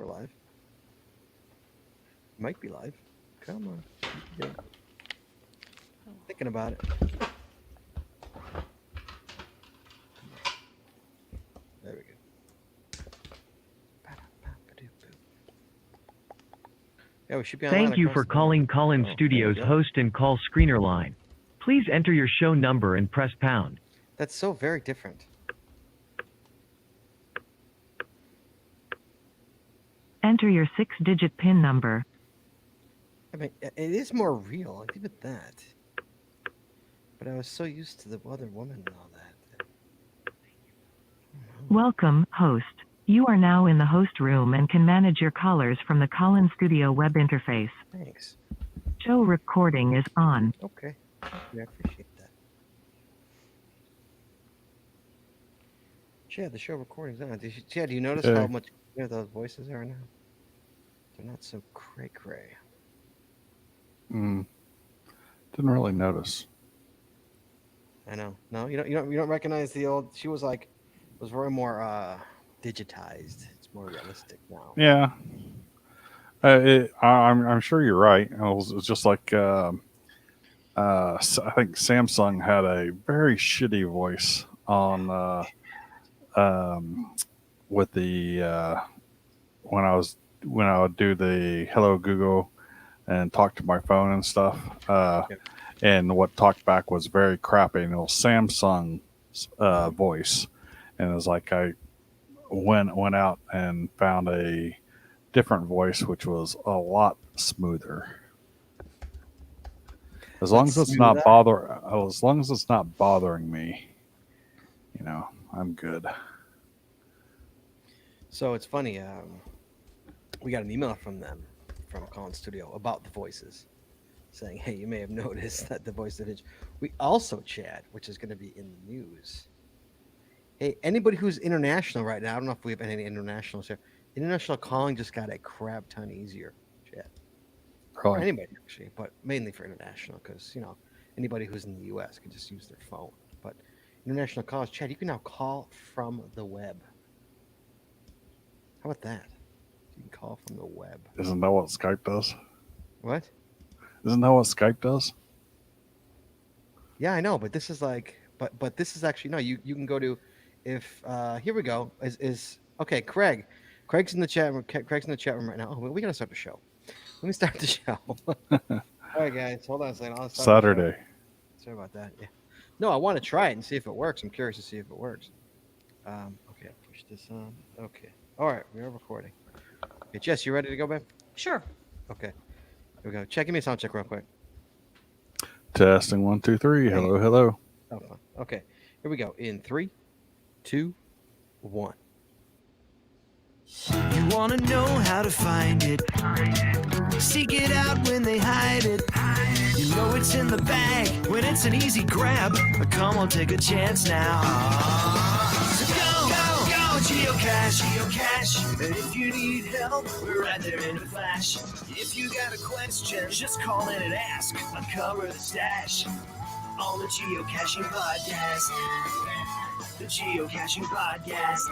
we're live. Might be live. Come on. Yeah. Thinking about it. There we go. Yeah, we should be online. Thank you for calling Call-In Studios host and call screener line. Please enter your show number and press pound. That's so very different. Enter your 6-digit PIN number. I mean, it is more real. I'll give it that. But I was so used to the other woman and all that. Welcome, host. You are now in the host room and can manage your callers from the Call-In Studio web interface. Thanks. Show recording is on. Okay. Yeah, I appreciate that. Chad, the show recording's on. Chad, do you notice how much clearer those voices are now? They're not so cray-cray. Didn't really notice. I know. No, you don't recognize the old. She was very more digitized. It's more realistic now. Yeah. I'm sure you're right. It was just like I think Samsung had a very shitty voice on with the when I would do the Hello Google and talk to my phone and stuff. And what talked back was very crappy, and it was Samsung's voice. And it was like I went out and found a different voice, which was a lot smoother. As long as it's not bothering me, I'm good. So it's funny. We got an email from them, from Call-In Studio, about the voices, saying, "Hey, you may have noticed that the voice that is." We also, Chad, which is going to be in the news. Hey, anybody who's international right now, I don't know if we have any internationals here. International calling just got a crap ton easier, Chad. Really? For anybody, actually, but mainly for international, because, anybody who's in the U.S. can just use their phone. But international calls, Chad, you can now call from the web. How about that? You can call from the web. Isn't that what Skype does? What? Isn't that what Skype does? Yeah, I know, but this is but this is actually, no, you can go to, here we go, okay, Craig's in the chat room. Craig's in the chat room right now. Oh, we got to start the show. Let me start the show. All right, guys, hold on a second. Saturday. Sorry about that. Yeah. No, I want to try it and see if it works. I'm curious to see if it works. Okay, push this on. Okay. All right, we are recording. Okay, Jess, you ready to go, babe? Sure. Okay. Here we go. Give me a sound check real quick. Testing 1, 2, 3. Hello, hello. Oh, fun. Okay. Here we go. In 3, 2, 1. You wanna know how to find it. Seek it out when they hide it. You know it's in the bag when it's an easy grab. But come on, take a chance now. So go, geocache. And if you need help, we're right there in a flash. If you got a question, just call in and ask. Uncover the stash on the Geocaching Podcast. The Geocaching Podcast.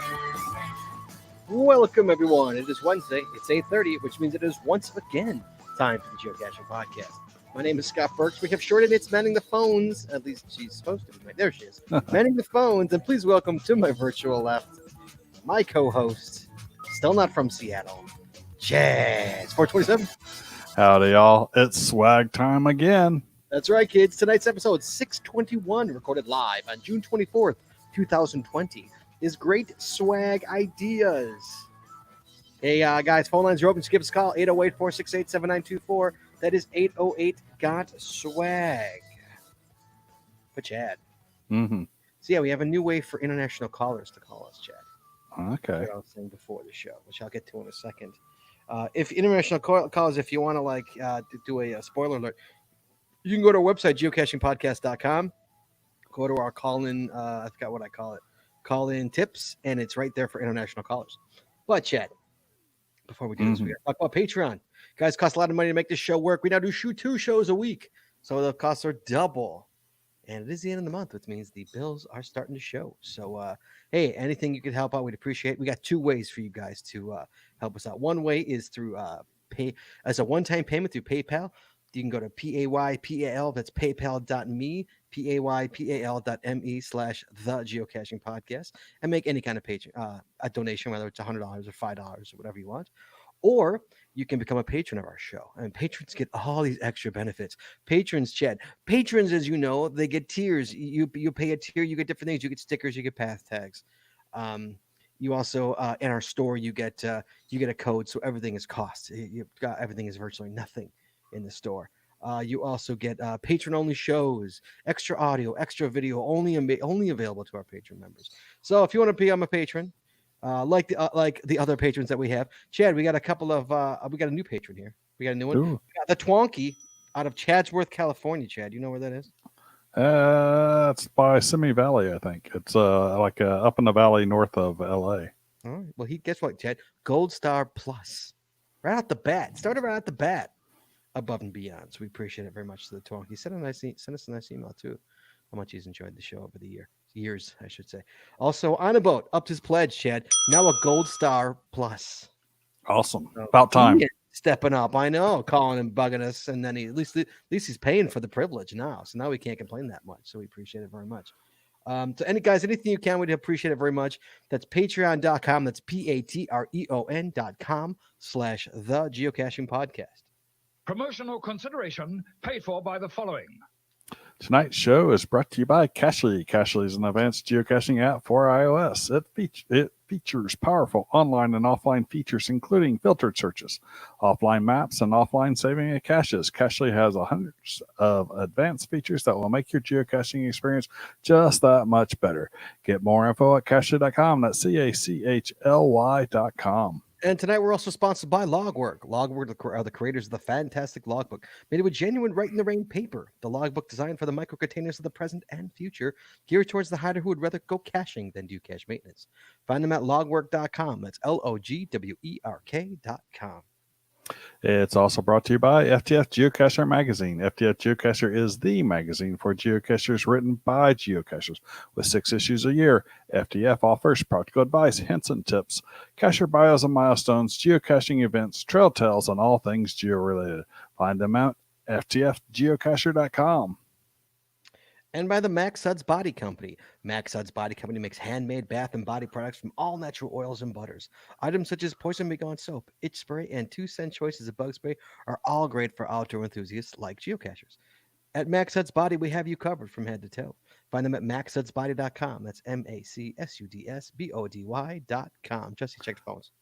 Welcome, everyone. It is Wednesday. It's 8:30, which means it is once again time for the Geocaching Podcast. My name is Scott Burks. We have Short It's manning the phones. At least she's supposed to be. There she is. Manning the phones. And please welcome to my virtual left, my co-host, still not from Seattle, Jazz 427. Howdy, y'all. It's swag time again. That's right, kids. Tonight's episode 621, recorded live on June 24th, 2020. Is Great Swag Ideas. Hey, guys, phone lines are open. Just give us a call, 808-468-7924. That is 808-GOT-SWAG. But Chad. Mm-hmm. So, yeah, we have a new way for international callers to call us, Chad. Okay. Like I was saying before the show, which I'll get to in a second. If international callers, if you want to, do a spoiler alert, you can go to our website, geocachingpodcast.com. Go to our call-in, I forgot what I call it. Call-in tips, and it's right there for international callers. But, Chad, before we do this, we got to talk about Patreon. Guys, it costs a lot of money to make this show work. We now do 2 shows a week, so the costs are double. And it is the end of the month, which means the bills are starting to show. So, hey, anything you could help out, we'd appreciate. We got two ways for you guys to help us out. One way is through pay as a one-time payment through PayPal. You can go to PAYPAL, that's paypal.me, PAYPAL.me/ the geocaching podcast, and make any kind of a donation, whether it's $100 or $5 or whatever you want. Or you can become a patron of our show. And patrons get all these extra benefits. Patrons, Chad. Patrons, as you know, they get tiers. You pay a tier, you get different things. You get stickers, you get path tags. You also in our store you get a code, so everything is cost. You've got everything is virtually nothing in the store. You also get patron-only shows, extra audio, extra video, only available to our patron members. So if you want to become a patron, like the other patrons that we have, Chad, we got a couple of we got a new patron here. We got a new one. Ooh. We got the Twonky out of Chadsworth, California. Chad, you know where that is? It's by Simi Valley, I think. It's like up in the valley north of LA. All right. Well, guess what, Chad? Gold Star Plus, right out the bat. Started right out the bat, above and beyond. So we appreciate it very much to the Twonky. Send us a nice email too. How much he's enjoyed the show over the years, I should say. Also, on a boat, upped his pledge, Chad. Now a Gold Star Plus. Awesome. So About time. Stepping up. I know, calling and bugging us, and then at least he's paying for the privilege now. So now we can't complain that much. So we appreciate it very much. So anything you can, we'd appreciate it very much. That's patreon.com. That's patreon.com/ the geocaching podcast. Promotional consideration paid for by the following. Tonight's show is brought to you by Cachly. Cachly is an advanced geocaching app for iOS. It features powerful online and offline features, including filtered searches, offline maps, and offline saving of caches. Cachly has hundreds of advanced features that will make your geocaching experience just that much better. Get more info at Cachly.com. That's CACHLY.com. And tonight we're also sponsored by Logwork. Logwork are the creators of the fantastic logbook, made with genuine write-in-the-rain paper. The logbook designed for the micro-containers of the present and future, geared towards the hider who would rather go caching than do cache maintenance. Find them at logwork.com. That's LOGWERK.com. It's also brought to you by FTF Geocacher Magazine. FTF Geocacher is the magazine for geocachers written by geocachers. With 6 issues a year, FTF offers practical advice, hints and tips, cacher bios and milestones, geocaching events, trail tales, and all things geo-related. Find them at ftfgeocacher.com. And by the Max Suds Body Company. Max Suds Body Company makes handmade bath and body products from all natural oils and butters. Items such as Poison Begone soap, itch spray, and 2-cent choices of bug spray are all great for outdoor enthusiasts like geocachers. At Max Suds Body, we have you covered from head to toe. Find them at maxsudsbody.com. That's MACSUDSBODY.com. Jesse, check the phones.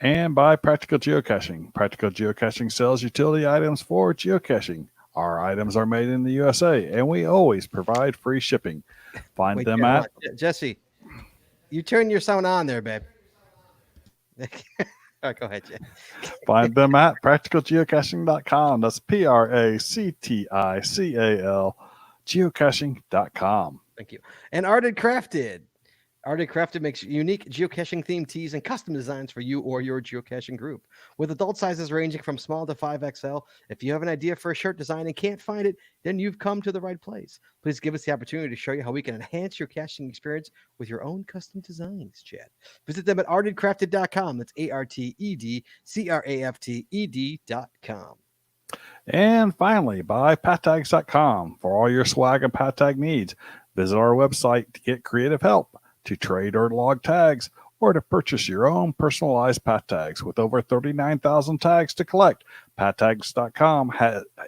And by Practical Geocaching. Practical Geocaching sells utility items for geocaching. Our items are made in the USA, and we always provide free shipping. Find them at... Jesse, you turn your sound on there, babe. All right, go ahead, Jay. Find them at practicalgeocaching.com. That's PRACTICAL geocaching.com. Thank you. And Arted Crafted. Arted Crafted makes unique geocaching themed tees and custom designs for you or your geocaching group. With adult sizes ranging from small to 5XL, if you have an idea for a shirt design and can't find it, then you've come to the right place. Please give us the opportunity to show you how we can enhance your caching experience with your own custom designs, Chad. Visit them at artedcrafted.com. That's ARTEDCRAFTED.com. And finally, by pattags.com. For all your swag and pat tag needs, visit our website to get creative help, to trade or log tags, or to purchase your own personalized pat tags. With over 39,000 tags to collect, pattags.com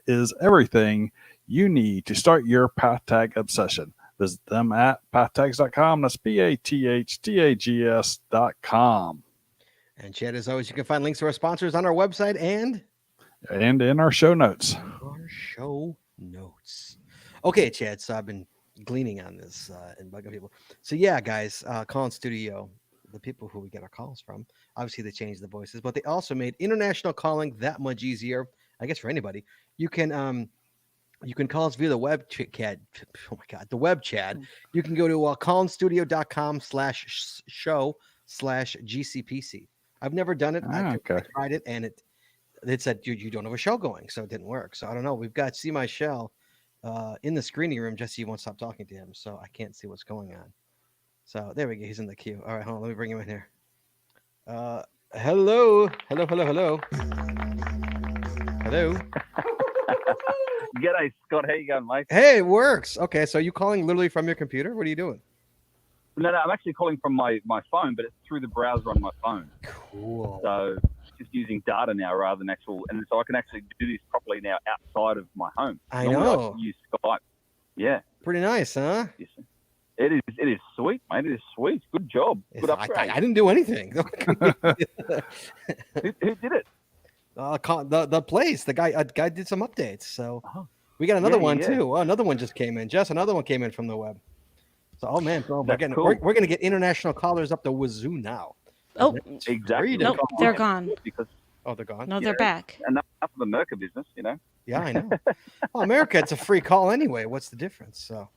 is everything you need to start your pat tag obsession. Visit them at pattags.com. That's PATHTAGS.com. And Chad, as always, you can find links to our sponsors on our website and in our show notes. Okay, Chad, so I've been gleaning on this and bugging people. So yeah, guys, Call in Studio, the people who we get our calls from, obviously they changed the voices, but they also made international calling that much easier, I guess, for anybody. You can call us via the web chat. Oh my God, the web chat. You can go to callinstudio.com/show/GCPC. I've never done it. I tried it, and it said you don't have a show going, so it didn't work. So I don't know. We've got See My Shell in the screening room. Jesse won't stop talking to him, so I can't see what's going on. So there we go. He's in the queue. All right, hold on. Let me bring him in here. Hello. Hello. G'day, Scott. How you going, mate? Hey, it works. Okay, so are you calling literally from your computer? What are you doing? No, I'm actually calling from my phone, but it's through the browser on my phone. Cool. So just using data now rather than actual, and so I can actually do this properly now outside of my home. I Normally know. I use Skype. Yeah. Pretty nice, huh? It is sweet, mate. It is sweet. Good job. Good upgrade. I didn't do anything. Who did it? The place. The guy did some updates. So we got another one too. Oh, another one just came in. Jess, another one came in from the web. So we're gonna get international callers up to wazoo now. Oh, exactly. Nope, they're gone. Because they're gone. No, they're back. Enough of the America business, you know. Yeah, I know. Well, America, it's a free call anyway. What's the difference? So.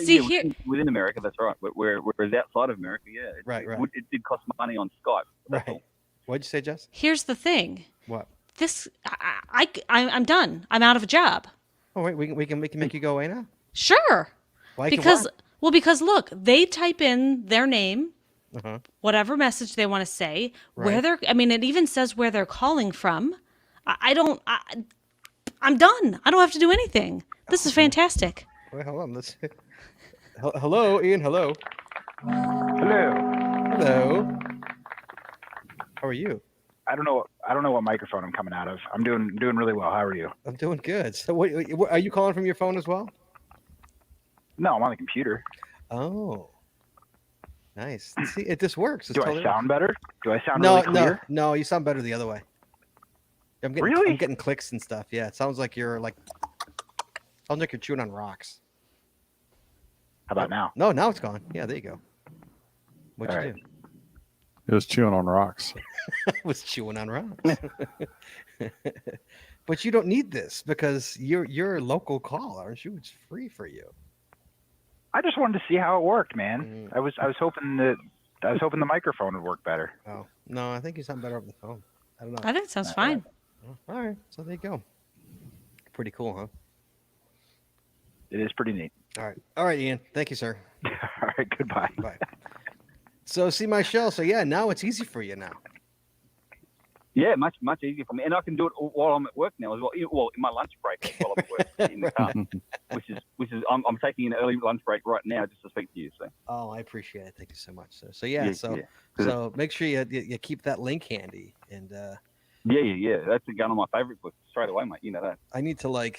See, here within America, that's right. Whereas outside of America, right. It did cost money on Skype. Right. What'd you say, Jess? Here's the thing. What? This, I'm done. I'm out of a job. Oh wait, we can make you go away now. Sure. Why? Because look, they type in their name, whatever message they want to say, where they're. I mean, it even says where they're calling from. I'm done. I don't have to do anything. This is fantastic. Wait, hold on. Let's. Hello, Ian. Hello. Hello. How are you? I don't know what microphone I'm coming out of. I'm doing really well. How are you? I'm doing good. So, what are you calling from your phone as well? No, I'm on the computer. Oh, nice. See, this works. Do I sound better? Do I sound really clear? No. You sound better the other way. I'm getting clicks and stuff. Yeah, it sounds like you're chewing on rocks. How about now? No, now it's gone. Yeah, there you go. What'd you do? It was chewing on rocks. It was chewing on rocks. But you don't need this because you're a local call, aren't you? It's free for you. I just wanted to see how it worked, man. I was hoping the microphone would work better. Oh no, I think you sound better over the phone. I don't know. I think it sounds fine. All right, so there you go. Pretty cool, huh? It is pretty neat. All right, Ian. Thank you, sir. All right, goodbye. Bye. So see my show. So yeah, now it's easy for you now. Yeah, much easier for me, and I can do it while I'm at work now as well. Well, in my lunch break while I'm at work in the car, which is I'm taking an early lunch break right now just to speak to you. So. Oh, I appreciate it. Thank you so much, sir. So so make sure you keep that link handy and. Yeah. That's going on my favorite list straight away, mate. You know that. I need to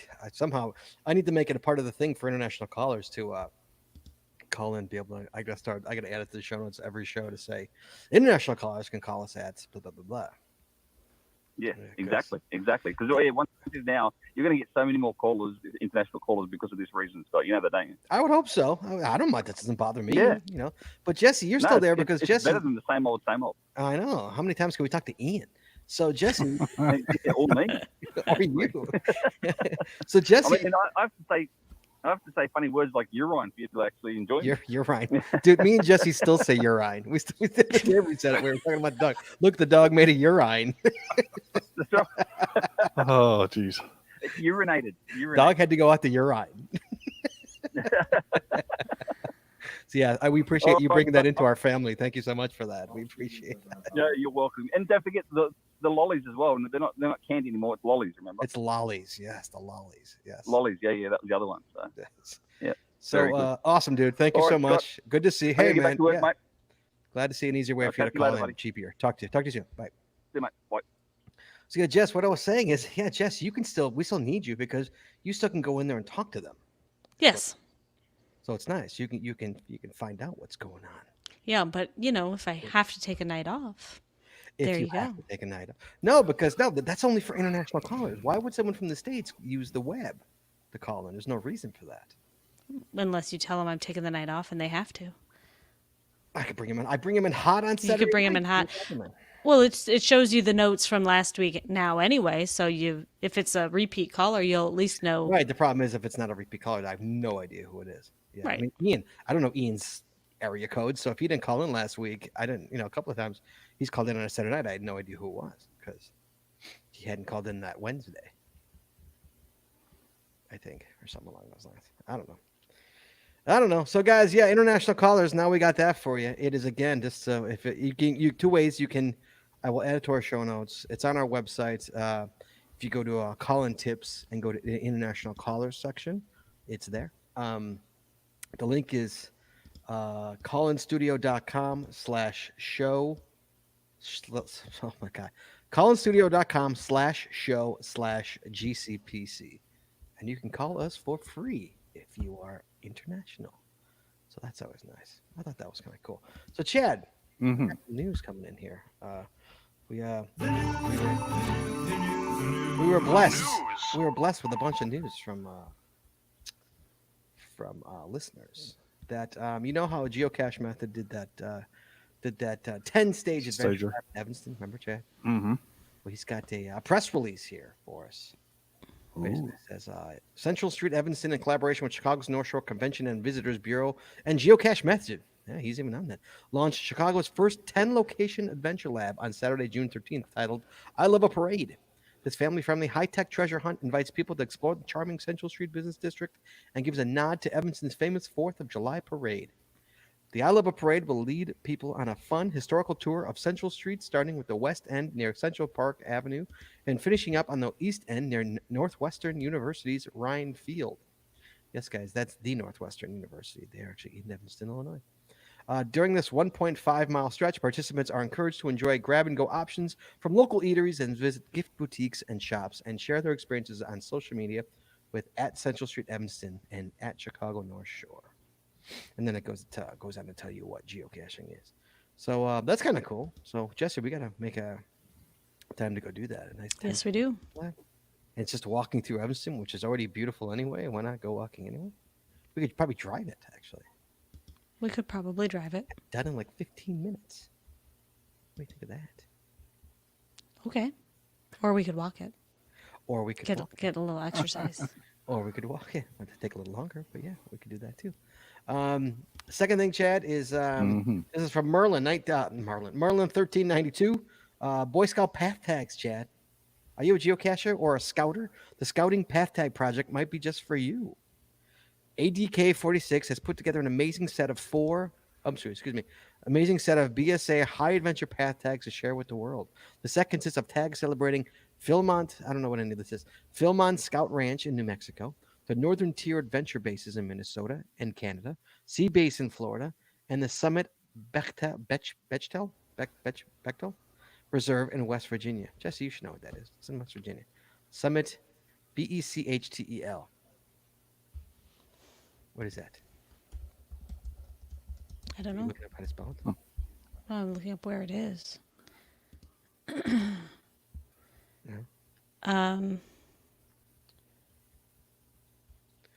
I need to make it a part of the thing for international callers to call in, be able to. I got to add it to the show notes every show to say international callers can call us at blah blah blah blah. Yeah, exactly. Because once now, you're going to get so many more callers, international callers, because of this reason. So you know that, don't you? I would hope so. I don't mind. That doesn't bother me. Yeah. You know. But Jesse, you're still there because it's Jesse. better than the same old. I know. How many times can we talk to Ian? So Jesse, or me, or you. So Jesse, I have to say funny words like urine for you to actually enjoy. Urine, dude. Me and Jesse still say urine. We said it. We were talking about the dog. Look, the dog made a urine. Oh, jeez. Urinated. Dog had to go out the urine. So yeah, we appreciate you bringing that into our family. Thank you so much for that. We appreciate that. Yeah, you're welcome. And don't forget the lollies as well. They're not candy anymore. It's lollies. Remember? It's lollies. Yes, the lollies. Yes. Lollies. Yeah. That was the other one. So. Yes. Yeah. So awesome, dude. Thank you so much. Scott. Good to see you. Hey, man. Back to work, mate. Glad to see an easier way for you to call in. Cheaper. Talk to you soon. Bye. See you, mate. Bye. So yeah, Jess, what I was saying is, yeah, Jess, we still need you because you still can go in there and talk to them. Yes. So it's nice. You can find out what's going on. Yeah, but if I have to take a night off, there you go. Have to take a night off. No, that's only for international callers. Why would someone from the States use the web to call in? There's no reason for that. Unless you tell them I'm taking the night off and they have to. I could bring him in. I bring him in hot on Saturday. You could bring him in hot. Well, it shows you the notes from last week now anyway. So if it's a repeat caller, you'll at least know. Right. The problem is if it's not a repeat caller, I have no idea who it is. Yeah. Right. I mean, Ian, I don't know Ian's area code. So if he didn't call in last week, I didn't, a couple of times he's called in on a Saturday night. I had no idea who it was because he hadn't called in that Wednesday. I think, or something along those lines. I don't know. So, guys, yeah, international callers. Now we got that for you. It is again just if it, you two ways you can. I will add it to our show notes. It's on our website. If you go to call-in tips and go to the international callers section, it's there. The link is callinstudio.com/show. Oh my God. callinstudio.com/show/GCPC. And you can call us for free if you are international. So that's always nice. I thought that was kind of cool. So Chad, news coming in here. We were blessed. We were blessed with a bunch of news from listeners. That you know how Geocache Method did that 10-stage adventure in Evanston. Remember, Chad? Mm-hmm. Well, he's got a press release here for us. It says Central Street Evanston, in collaboration with Chicago's North Shore Convention and Visitors Bureau and Geocache Method. Yeah, he's even on that. Launched Chicago's first 10-location adventure lab on Saturday, June 13th, titled "I Love a Parade." This family-friendly, high-tech treasure hunt invites people to explore the charming Central Street Business District and gives a nod to Evanston's famous 4th of July parade. The I Love a Parade will lead people on a fun historical tour of Central Street, starting with the West End near Central Park Avenue and finishing up on the East End near Northwestern University's Rhine Field. Yes, guys, that's the Northwestern University. They're actually in Evanston, Illinois. During this 1.5-mile stretch, participants are encouraged to enjoy grab-and-go options from local eateries and visit gift boutiques and shops and share their experiences on social media with @Central Street Evanston and @Chicago North Shore. And then it goes on to tell you what geocaching is. So that's kind of cool. So, Jesse, we got to make a time to go do that. A nice time. Yes, we do. It's just walking through Evanston, which is already beautiful anyway. Why not go walking anyway? We could probably drive it, actually. We could probably drive it. Done in like 15 minutes. What do you think of that? Okay. Or we could walk it. Or we could get a little exercise. Or we could walk it. It might take a little longer, but yeah, we could do that too. Second thing, Chad, is this is from Merlin 1392. Boy Scout path tags, Chad. Are you a geocacher or a scouter? The Scouting Path Tag Project might be just for you. ADK 46 has put together an amazing set of amazing set of BSA high adventure path tags to share with the world. The set consists of tags celebrating Philmont, I don't know what any of this is, Philmont Scout Ranch in New Mexico, the Northern Tier Adventure Bases in Minnesota and Canada, Sea Base in Florida, and the Summit Bechtel Reserve in West Virginia. Jesse, you should know what that is. It's in West Virginia. Summit, Bechtel. What is that? I don't know. Looking up how to spell it? Well, I'm looking up where it is. No.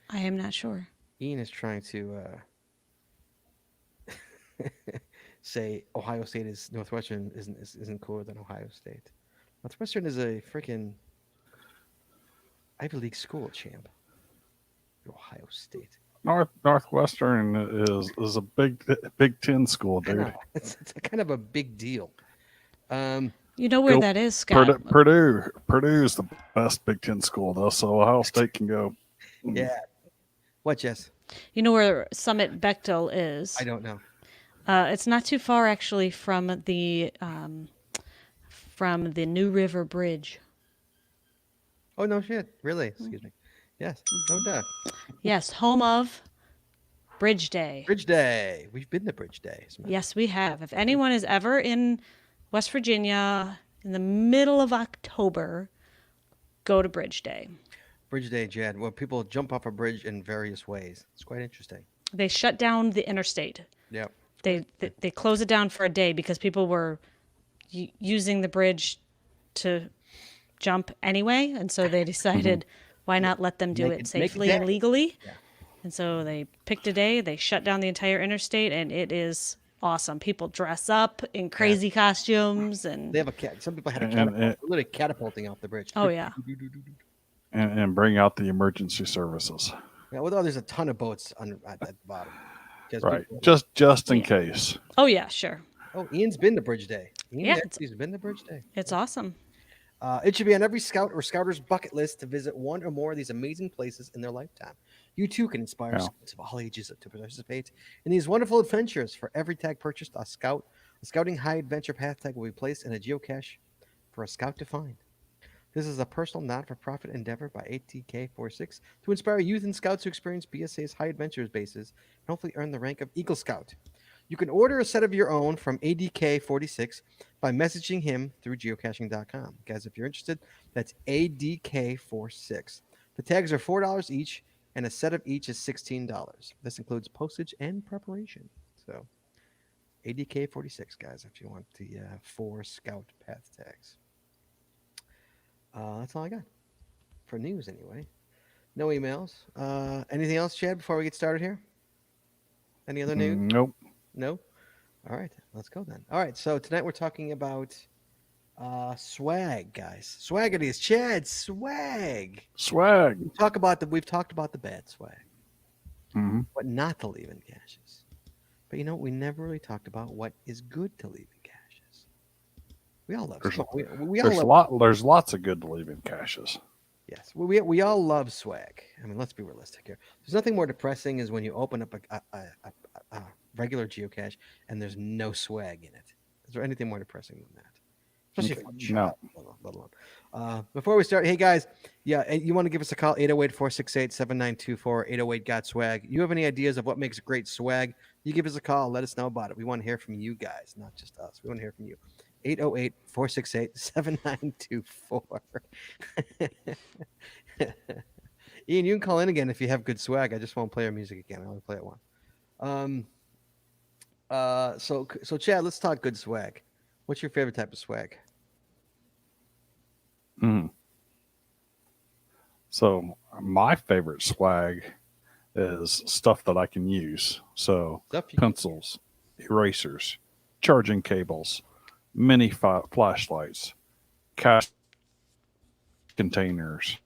I am not sure. Ian is trying to say Ohio State is Northwestern isn't cooler than Ohio State. Northwestern is a freaking Ivy League school, champ. Ohio State. Northwestern is a Big Ten school, dude. It's a kind of a big deal. You know where that is, Scott? Purdue's the best Big Ten school, though, so Ohio State can go. Yeah. What, Jess? You know where Summit Bechtel is? I don't know. It's not too far, actually, from the New River Bridge. Oh, no shit. Really? Excuse me. Yes, no doubt. Yes, home of Bridge Day. Bridge Day. We've been to Bridge Day. Yes, we have. If anyone is ever in West Virginia in the middle of October, go to Bridge Day. Bridge Day, Jed, where people jump off a bridge in various ways. It's quite interesting. They shut down the interstate. Yep. They close it down for a day because people were using the bridge to jump anyway, and so they decided why not let them do it safely and legally. Yeah. And so they picked a day, they shut down the entire interstate, and it is awesome. People dress up in crazy costumes, and they have some people had a catapult, literally catapulting off the bridge. Oh yeah. And bring out the emergency services. Yeah, well, there's a ton of boats at the bottom. Right, just in case. Oh yeah, sure. Oh, Ian's been to Bridge Day. Ian Yeah, he's been to Bridge Day. It's awesome. It should be on every scout or scouter's bucket list to visit one or more of these amazing places in their lifetime. You too can inspire scouts of all ages to participate in these wonderful adventures. For every tag purchased, a scouting high adventure path tag will be placed in a geocache for a scout to find. This is a personal, not-for-profit endeavor by ATK46 to inspire youth and scouts to experience BSA's high adventures bases and hopefully earn the rank of Eagle Scout. You can order a set of your own from ADK46 by messaging him through geocaching.com. Guys, if you're interested, that's ADK46. The tags are $4 each, and a set of each is $16. This includes postage and preparation. So, ADK46, guys, if you want the 4 Scout Path tags. That's all I got for news, anyway. No emails. Anything else, Chad, before we get started here? Any other news? Nope. No? All right, let's go then. All right, so tonight we're talking about swag, guys. Swaggities, Chad, swag. Swag. We've talked about the bad swag, Mm-hmm. what not to leave in caches. But you know, we never really talked about what is good to leave in caches. We all love swag. There's lots of good to leave in caches. Yes, we all love swag. I mean, let's be realistic here. There's nothing more depressing is when you open up a regular geocache and there's no swag in it. Is there anything more depressing than that? Especially for a child, let alone. Before we start, hey guys, you want to give us a call, 808-468-7924, 808-GOT-SWAG. You have any ideas of what makes great swag? You give us a call, let us know about it. We want to hear from you guys, not just us. We want to hear from you. 808-468-7924. Ian, you can call in again if you have good swag. I just won't play our music again. I only play it one. So Chad, let's talk good swag. What's your favorite type of swag? So my favorite swag is stuff that I can use. So pencils, erasers, charging cables, mini flashlights, cash containers.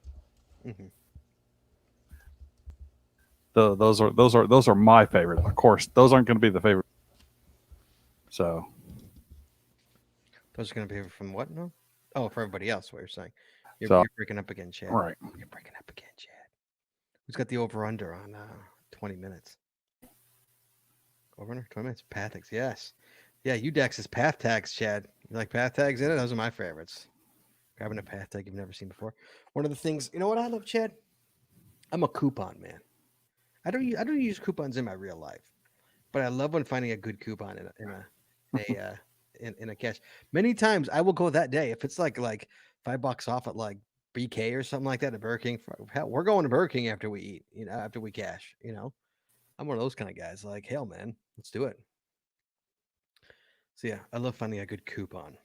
Mm-hmm. Those are my favorite. Of course, those aren't going to be the favorite. So those are going to be from what? No. Oh, for everybody else, what you're saying. You're breaking up again, Chad. Right. You're breaking up again, Chad. Who's got the over/under on 20 minutes? Over/under 20 minutes. Path tags, yes. Yeah, Udex's path tags, Chad. You like path tags in it? Those are my favorites. Grabbing a path tag you've never seen before. One of the things, you know what I love, Chad? I'm a coupon man. I don't use coupons in my real life, but I love when finding a good coupon in a cache. Many times I will go that day if it's like $5 off at like BK or something like that at Burger King. Hell, we're going to Burger King after we eat, after we cache. I'm one of those kind of guys. Like, hell, man, let's do it. So yeah, I love finding a good coupon.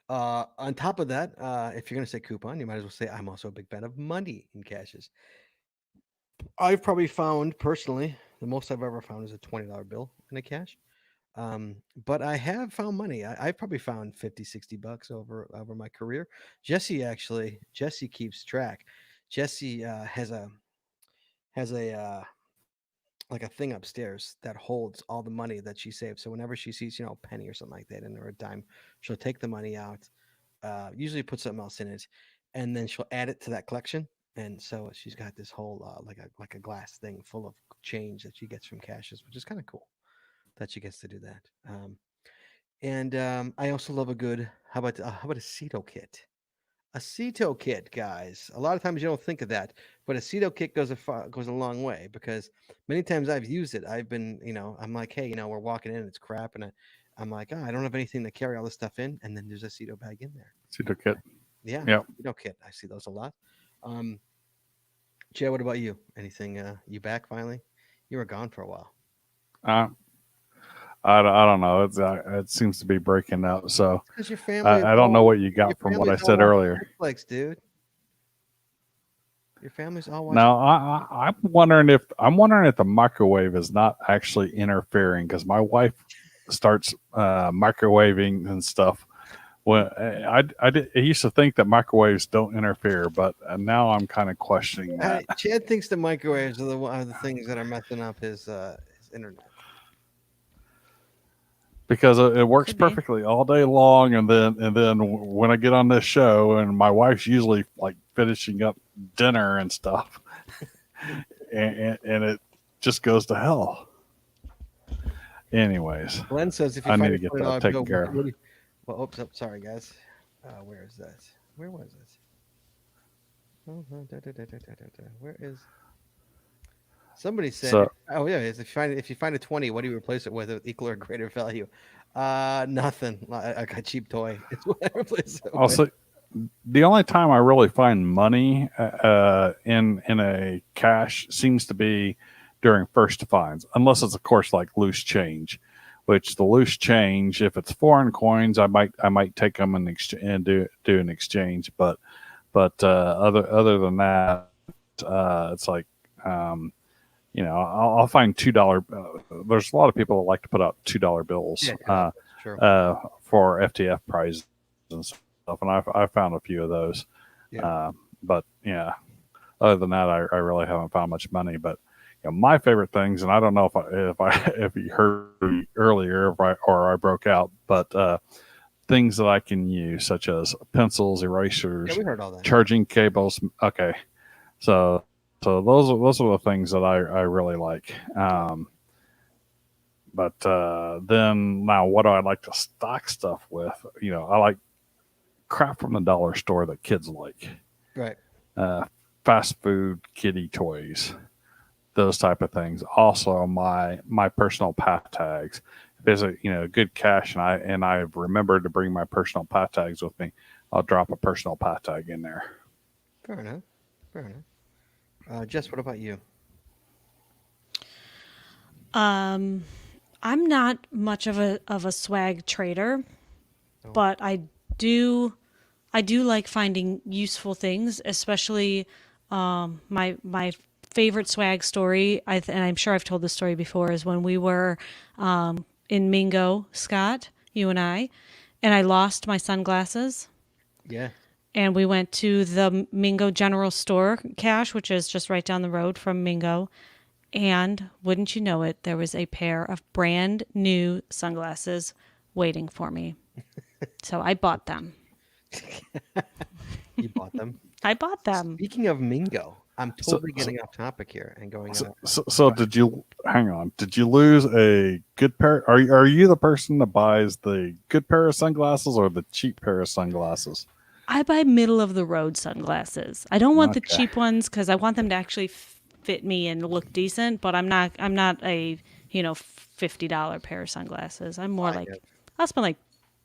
On top of that, if you're gonna say coupon, you might as well say I'm also a big fan of money in caches. I've probably found personally the most I've ever found is a $20 bill in a cache. But I have found money. I've probably found $50-$60 over my career. Jesse keeps track. Jesse has a like a thing upstairs that holds all the money that she saves. So whenever she sees, a penny or something like that or a dime, she'll take the money out, usually put something else in it, and then she'll add it to that collection. And so she's got this whole like a glass thing full of change that she gets from caches, which is kind of cool that she gets to do that. And I also love a good how about a Ceto kit? A Ceto kit, guys. A lot of times you don't think of that, but a Ceto kit goes a long way because many times I've used it. I've been, I'm like, hey, we're walking in, it's crap, and I'm like, I don't have anything to carry all this stuff in, and then there's a Ceto bag in there. Ceto kit. Yeah. Ceto kit. I see those a lot. Jay, what about you? Anything? You back finally? You were gone for a while. I don't know. It seems to be breaking up. So your family I don't know what you got from what I said earlier. Netflix, dude. Your family's all watching. Now I'm wondering if the microwave is not actually interfering because my wife starts microwaving and stuff. Well, I used to think that microwaves don't interfere, but now I'm kind of questioning that. Chad thinks the microwaves are the things that are messing up his internet. because it works Could be. perfectly all day long, and then when I get on this show, and my wife's usually like finishing up dinner and stuff, and it just goes to hell. Anyways, Glenn says if you I find need to a get $20 that taken bill, care of. well, oops, oh, sorry guys. Where is that? Where was it? Where is? Somebody said, So- "Oh yeah, if you find a 20, what do you replace it with equal or greater value?" Nothing. Like a cheap toy. It's what I replace it with. Also, the only time I really find money in a cash seems to be during first finds, unless it's of course like loose change. Which the loose change, if it's foreign coins, I might take them and do an exchange. But other than that, it's like I'll find $2. There's a lot of people that like to put out $2 bills Sure. for FTF prizes and stuff, and I found a few of those. Yeah. But yeah, other than that, I really haven't found much money. But my favorite things, and I don't know if you heard me earlier or I broke out, but things that I can use such as pencils, erasers, Yeah, we heard all that. charging cables. Okay, so those are the things that I really like. But then now, what do I like to stock stuff with? I like crap from the dollar store that kids like. Right. Fast food, kiddie toys, those type of things. Also, my personal pat tags. If there's a good cash and I've remembered to bring my personal pat tags with me, I'll drop a personal pat tag in there. Fair enough. Jess, what about you? I'm not much of a swag trader, but I do like finding useful things, especially my favorite swag story, and I'm sure I've told this story before, is when we were in Mingo, Scott, you and I lost my sunglasses. Yeah. And we went to the Mingo General Store cache, which is just right down the road from Mingo. And wouldn't you know it, there was a pair of brand new sunglasses waiting for me. So I bought them. You bought them? I bought them. Speaking of Mingo, I'm totally getting off topic here and going on. So did you hang on? Did you lose a good pair? Are you the person that buys the good pair of sunglasses or the cheap pair of sunglasses? I buy middle of the road sunglasses. I don't want the Okay. cheap ones because I want them to actually fit me and look decent. But I'm not a $50 pair of sunglasses. I'm more like I'll spend like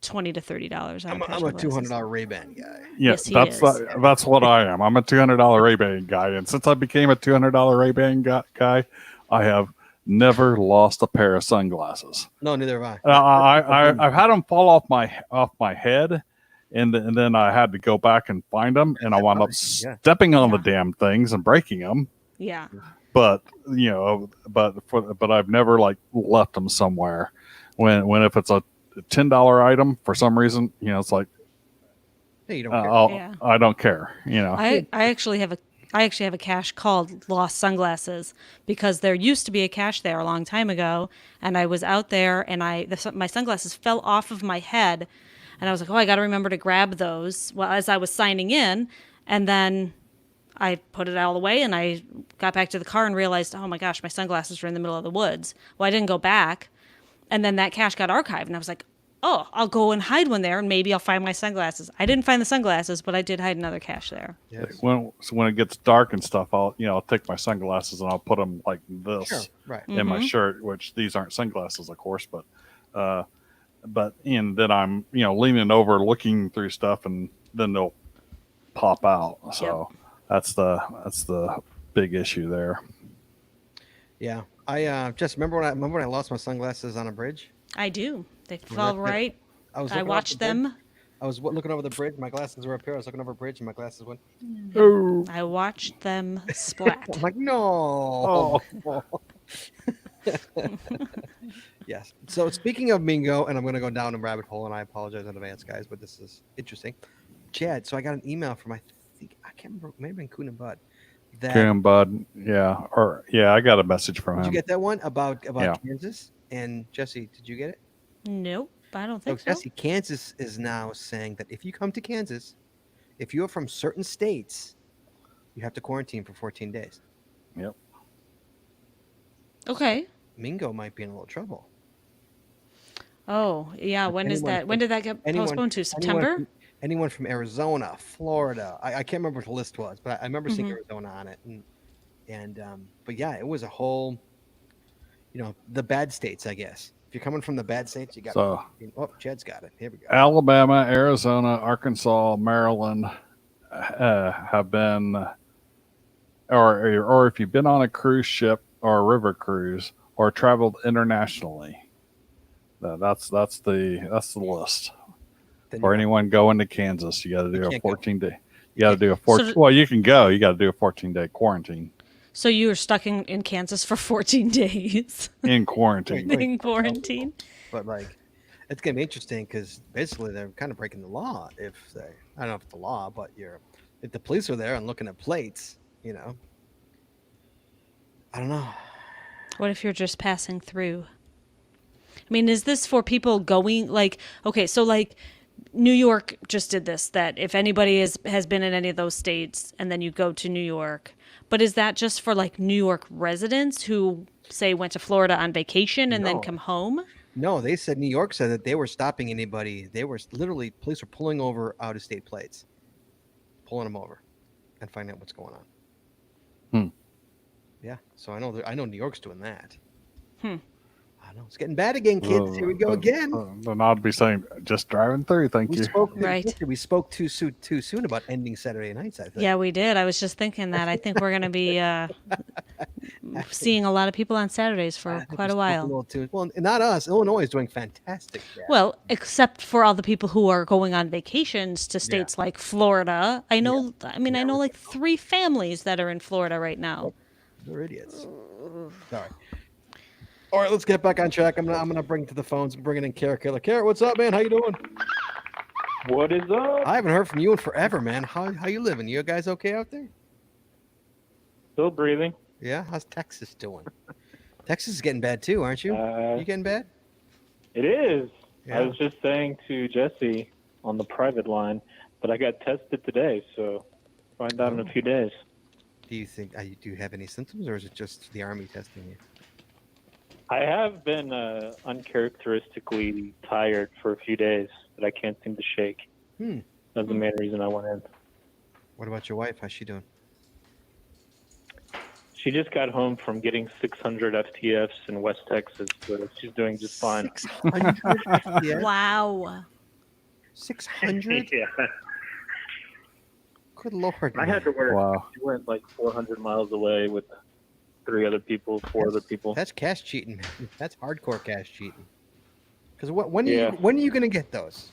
$20 to $30 on I'm a pair a of sunglasses. $200 Ray-Ban guy. Yeah, Yes, he that's is. that's what I am. I'm a $200 Ray-Ban guy, and since I became a $200 Ray-Ban guy, I have never lost a pair of sunglasses. No, neither have I. I've had them fall off my head, and then I had to go back and find them, and I wound up stepping on the damn things and breaking them. Yeah. But I've never like left them somewhere. When if it's a $10 item for some reason, it's like, hey, you don't care. I don't care. I actually have a cache called Lost Sunglasses because there used to be a cache there a long time ago, and I was out there and my sunglasses fell off of my head, and I was like, oh, I got to remember to grab those as I was signing in, and then I put it all away and I got back to the car and realized, oh my gosh, my sunglasses were in the middle of the woods. Well, I didn't go back, and then that cache got archived, and I was like, oh, I'll go and hide one there, and maybe I'll find my sunglasses. I didn't find the sunglasses, but I did hide another cache there. Yes. When it gets dark and stuff, I'll take my sunglasses and I'll put them like this in my shirt, which these aren't sunglasses, of course, but then I'm leaning over, looking through stuff, and then they'll pop out. So that's the big issue there. Yeah, I just remember when I lost my sunglasses on a bridge. I do. They fell right. I watched them. I was looking over the bridge. My glasses were up here. I was looking over a bridge, and my glasses went. Oh. I watched them splat. I'm like, no. Oh. Yes. So speaking of Mingo, and I'm going to go down a rabbit hole, and I apologize in advance, guys, but this is interesting. Chad, so I got an email from I can't remember, maybe Coon and Bud. Coon and Bud, I got a message from him. Did you get that one about Kansas? And Jesse, did you get it? Nope, I don't think so. Jesse, Kansas is now saying that if you come to Kansas, if you are from certain states, you have to quarantine for 14 days. Yep. Okay. Mingo might be in a little trouble. Oh, yeah. When is that? When did that get postponed to? September? Anyone from Arizona, Florida. I can't remember what the list was, but I remember seeing Mhm. Arizona on it. But yeah, it was a whole, the bad states, I guess. If you're coming from the bad states, you got. So, Chad's got it. Here we go. Alabama, Arizona, Arkansas, Maryland have been, or if you've been on a cruise ship or a river cruise or traveled internationally, that's the list. For anyone going to Kansas, you got to do a 14-day. You got to do a 14. Well, you can go. You got to do a 14-day quarantine. So you were stuck in Kansas for 14 days. In quarantine. In quarantine. But it's gonna be interesting because basically they're kind of breaking the law I don't know if it's the law, but if the police are there and looking at plates, I don't know. What if you're just passing through? I mean, is this for people going okay, so New York just did this, that if anybody has been in any of those states and then you go to New York, but is that just for New York residents who say went to Florida on vacation and then come home? No, they said New York said that they were stopping anybody. They were literally, police were pulling over out of state plates, pulling them over and finding out what's going on. Yeah. So I know New York's doing that. I know it's getting bad again, kids. Here we go again. Then I'd be saying, just driving through. Thank you. We spoke too soon about ending Saturday nights, I think. Yeah, we did. I was just thinking that. I think we're going to be seeing a lot of people on Saturdays for quite a while. Well, not us. Illinois is doing fantastic. Well, except for all the people who are going on vacations to states like Florida. I know. I mean, I know 3 families that are in Florida right now. They're idiots. Sorry. All right, let's get back on track. I'm gonna bring to the phones. I'm bringing in Carrot Killer. Carrot, what's up, man? How you doing? What is up? I haven't heard from you in forever, man. How you living? You guys okay out there? Still breathing. Yeah. How's Texas doing? Texas is getting bad too, aren't you? You getting bad? It is. Yeah. I was just saying to Jesse on the private line that I got tested today, so find out in a few days. Do you think do you have any symptoms, or is it just the Army testing you? I have been uncharacteristically tired for a few days that I can't seem to shake. That's the main reason I went in. What about your wife? How's she doing? She just got home from getting 600 FTFs in West Texas, so she's doing just fine. 600 FTFs? Wow. 600? Yeah. Good Lord. I had to work. Wow. She went 400 miles away with 4 other people. That's cash cheating, man. That's hardcore cash cheating. Because when are you going to get those?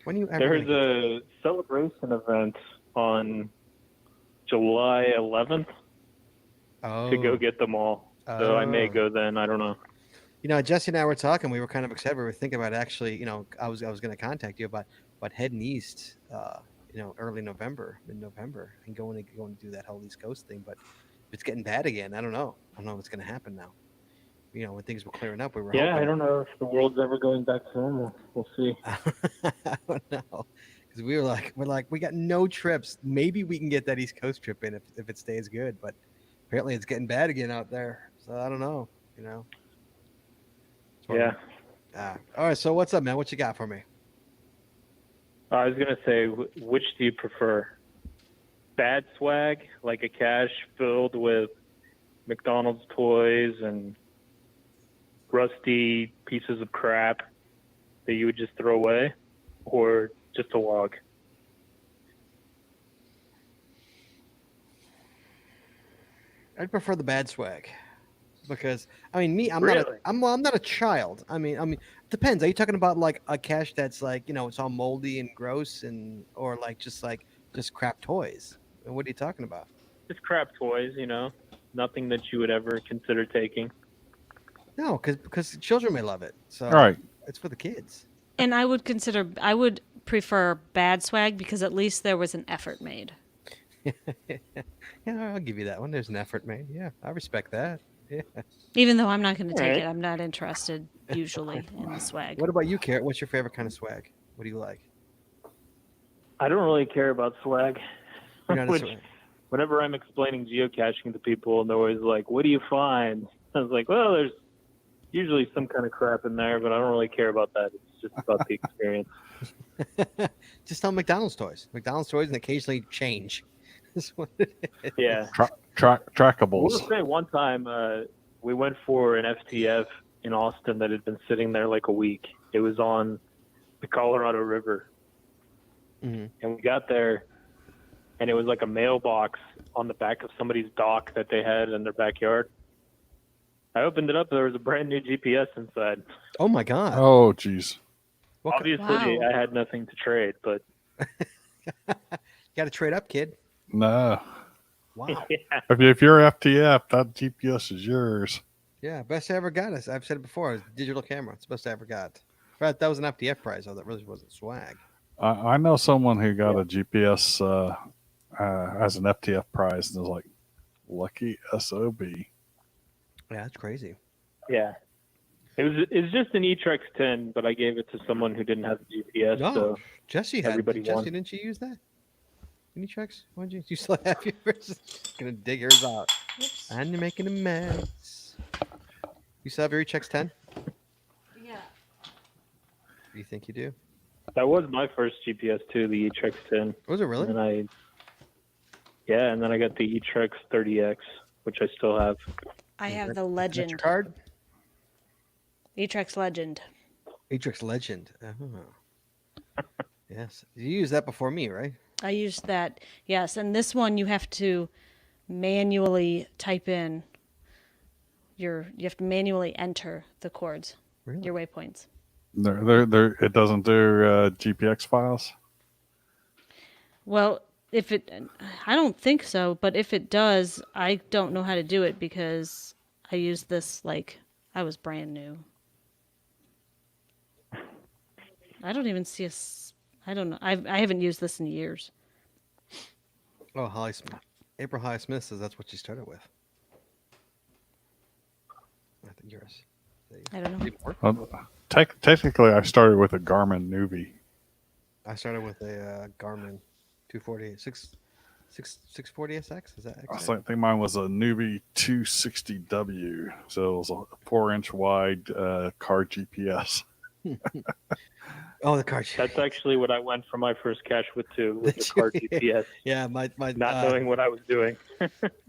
When are you ever? There's a celebration event on July 11th to go get them all. So I may go then. I don't know. Jesse and I were talking. We were kind of excited. We were thinking about actually. I was going to contact you about heading east. Early November, mid-November, and going to do that whole East Coast thing. But if it's getting bad again, I don't know. I don't know what's going to happen now. When things were clearing up, we were. Yeah, hoping. I don't know if the world's ever going back to normal. We'll see. I don't know, because we're like, we got no trips. Maybe we can get that East Coast trip in if it stays good. But apparently, it's getting bad again out there. So I don't know. Yeah. All right. So what's up, man? What you got for me? I was going to say, which do you prefer? Bad swag, like a cache filled with McDonald's toys and rusty pieces of crap that you would just throw away, or just a log? I'd prefer the bad swag. Because I'm not a child. I mean, depends. Are you talking about a cache that's it's all moldy and gross, or just crap toys? What are you talking about? Just crap toys, nothing that you would ever consider taking. No, because children may love it. So right. It's for the kids. And I would prefer bad swag because at least there was an effort made. Yeah, I'll give you that one. There's an effort made. Yeah, I respect that. Yeah. Even though I'm not going to take Alright. it, I'm not interested usually in the swag. What about you, Carrot? What's your favorite kind of swag? What do you like? I don't really care about swag. You're not a Which, swag. whenever I'm explaining geocaching to people, and they're always like, "What do you find?" I was like, "Well, there's usually some kind of crap in there, but I don't really care about that. It's just about the experience." Just tell McDonald's toys. McDonald's toys and occasionally change. That's what it is. Yeah. Trackables. We'll say one time we went for an FTF in Austin that had been sitting there like a week. It was on the Colorado River. Mm-hmm. And we got there, and it was like a mailbox on the back of somebody's dock that they had in their backyard. I opened it up, there was a brand new GPS inside. Oh my god. Oh, jeez. Obviously, Wow. I had nothing to trade, but You got to trade up, kid. No. Wow. yeah. If you're FTF, that GPS is yours. Yeah, best I ever got. I've said it before. It's a digital camera. It's the best I ever got. But that was an FDF prize, though. That really wasn't swag. I know someone who got a GPS as an FTF prize, and was like, lucky SOB. Yeah, that's crazy. Yeah. It was just an Etrex 10, but I gave it to someone who didn't have the GPS. No, So Jesse had. everybody Jesse, won. didn't you use that? Any checks? Why'd you? You still have yours? Gonna dig yours out. Oops. And you're making a mess. You still have your Echex 10? Yeah. You think you do? that was my first GPS too, the Etrex 10. Was it really? And then I got the Etrex 30X, which I still have. I have the Is that your Legend. card? Etrex Legend. Etrex Legend. Oh. Yes. You used that before me, right? I used that. Yes, and this one you have to manually type in you have to manually enter the chords, Really? your waypoints. It doesn't do GPX files. Well, I don't think so, but if it does, I don't know how to do it because I used this like I was brand new. I don't even see I don't know. I haven't used this in years. Oh, Holly Smith. April Holly Smith says that's what she started with. I think yours. I don't know. Technically, I started with a Garmin Newbie. I started with a Garmin 240 640SX. Is that I X? think mine was a Newbie 260W, so it was a 4-inch wide car GPS. Oh, the car. That's actually what I went for my first cache with too, with the car GPS. Yeah, my not knowing what I was doing.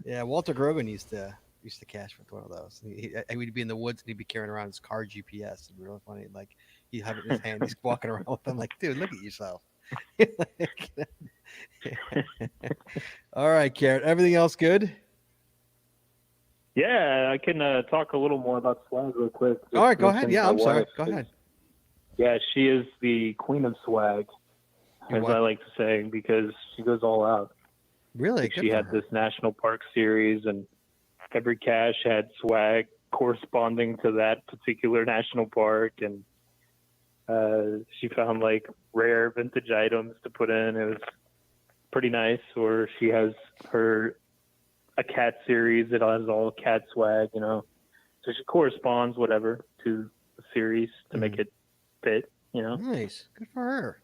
Yeah, Walter Grogan used to cache with one of those. He'd be in the woods and he'd be carrying around his car GPS. It'd be really funny. Like he'd have it in his hand. He's walking around with them. Like, dude, look at yourself. All right, Carrot. Everything else good? Yeah, I can talk a little more about swag real quick. All right, go ahead. Mention Yeah, my I'm sorry. wife. Go ahead. Yeah, she is the queen of swag, Your as wife? I like to say, because she goes all out. Really? Like, Good she for had her. this national park series, and every cache had swag corresponding to that particular national park, and she found like rare vintage items to put in. It was pretty nice. Or she has a cat series that has all cat swag, you know. So she corresponds whatever to the series to make it fit, you know. Nice. Good for her.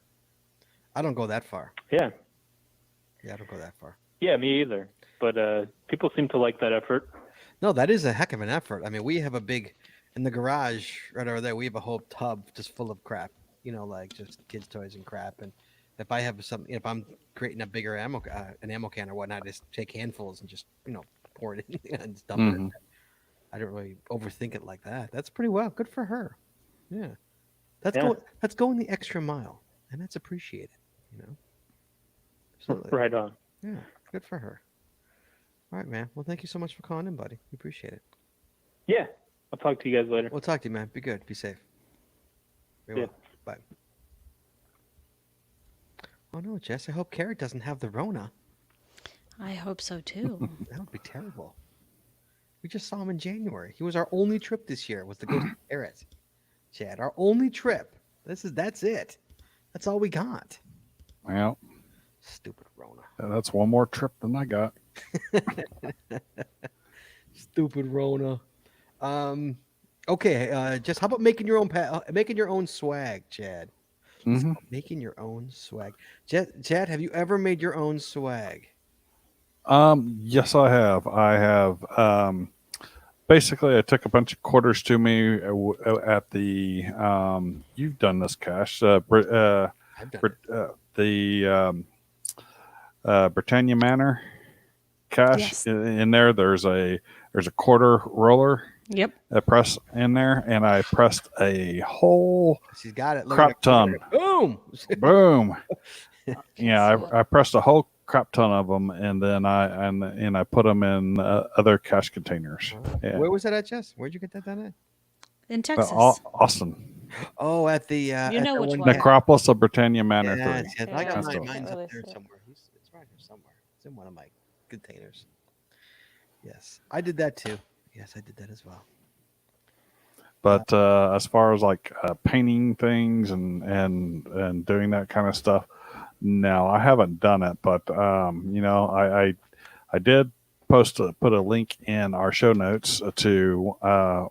I don't go that far. Yeah. Yeah, I don't go that far. Yeah, me either. But people seem to like that effort. No, that is a heck of an effort. I mean, we have a big, in the garage right over there, we have a whole tub just full of crap, you know, like just kids' toys and crap. And if I have something, if I'm creating a bigger ammo can or whatnot, I just take handfuls and just, you know, pour it in and just dump it. I don't really overthink it like that. That's pretty well. Good for her. Yeah. That's going the extra mile, and that's appreciated, you know. Absolutely. Right on. Yeah, good for her. All right, man. Well, thank you so much for calling in, buddy. We appreciate it. Yeah. I'll talk to you guys later. We'll talk to you, man. Be good. Be safe. Very well. Bye. Oh, no, Jess. I hope Carrot doesn't have the Rona. I hope so too. That would be terrible. We just saw him in January. He was our only trip this year, was the Ghost of Carrot. Chad, our only trip. That's it. That's all we got. Well, stupid Rona. That's one more trip than I got. Stupid Rona. Okay. Just how about making your own swag, Chad? Let's Mm-hmm. go. Making your own swag. Chad, have you ever made your own swag? Yes, I have. Basically, I took a bunch of quarters to me at the. You've done this, Cash. I've done it. The Britannia Manor cash Yes. in there. There's a quarter roller. Yep. I press in there, and I pressed a whole She's got it. Look crap at ton. it. Boom. Boom. Yeah, See it. I pressed a whole crap ton of them, and then I put them in other cash containers. Yeah. Where was that at, Jess? Where'd you get that done at? In Texas. Austin. Oh, at the You know the which one- one. Necropolis of Britannia Manor Yeah, 3. yes, I got Yeah, mine. Can't Mine's really up there see it. somewhere. It's right here somewhere. It's in one of my containers. Yes, I did that too. Yes, I did that as well. But as far as like painting things and doing that kind of stuff, no, I haven't done it. But I did put a link in our show notes to a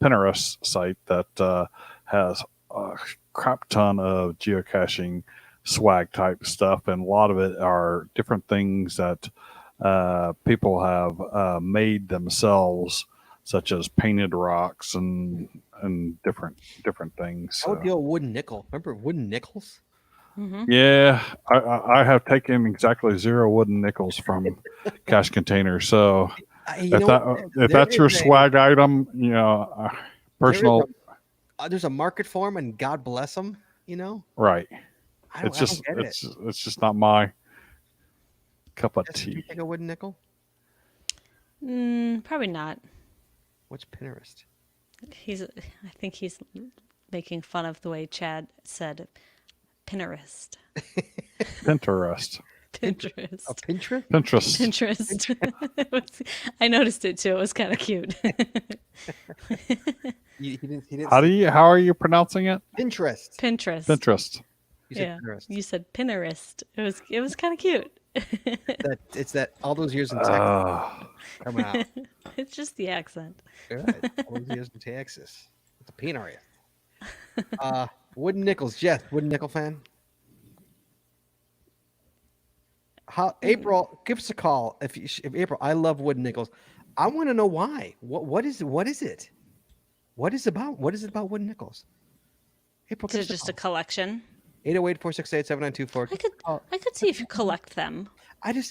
Pinterest site that has a crap ton of geocaching swag type stuff, and a lot of it are different things that people have made themselves, such as painted rocks and different things. How about the old wooden nickel? Remember wooden nickels? Mm-hmm. Yeah, I have taken exactly 0 wooden nickels from cash containers. So if that's your swag item, personal, there's a market for them, and God bless them. right? I don't get it. It's just not my cup of Jess, did you tea. take a wooden nickel? Probably not. What's Pinterest? I think he's making fun of the way Chad said Pinterest. Pinterest. Pinterest. A Pinterest? Pinterest. Pinterest. I noticed it too. It was kind of cute. He didn't How are you pronouncing it? Pinterest. Pinterest. Pinterest. You said Yeah. Pinterest. You said Pinterest. It was kind of cute. It's that all those years in Texas coming out. It's just the accent. Good. All those years in Texas. It's a peanut area. Wooden nickels. Jeff, wooden nickel fan? April, give us a call. If April, I love wooden nickels. I want to know why. What is it? What is it about wooden nickels? And Is it just a collection? 808-468-7924. I could see if you collect them. And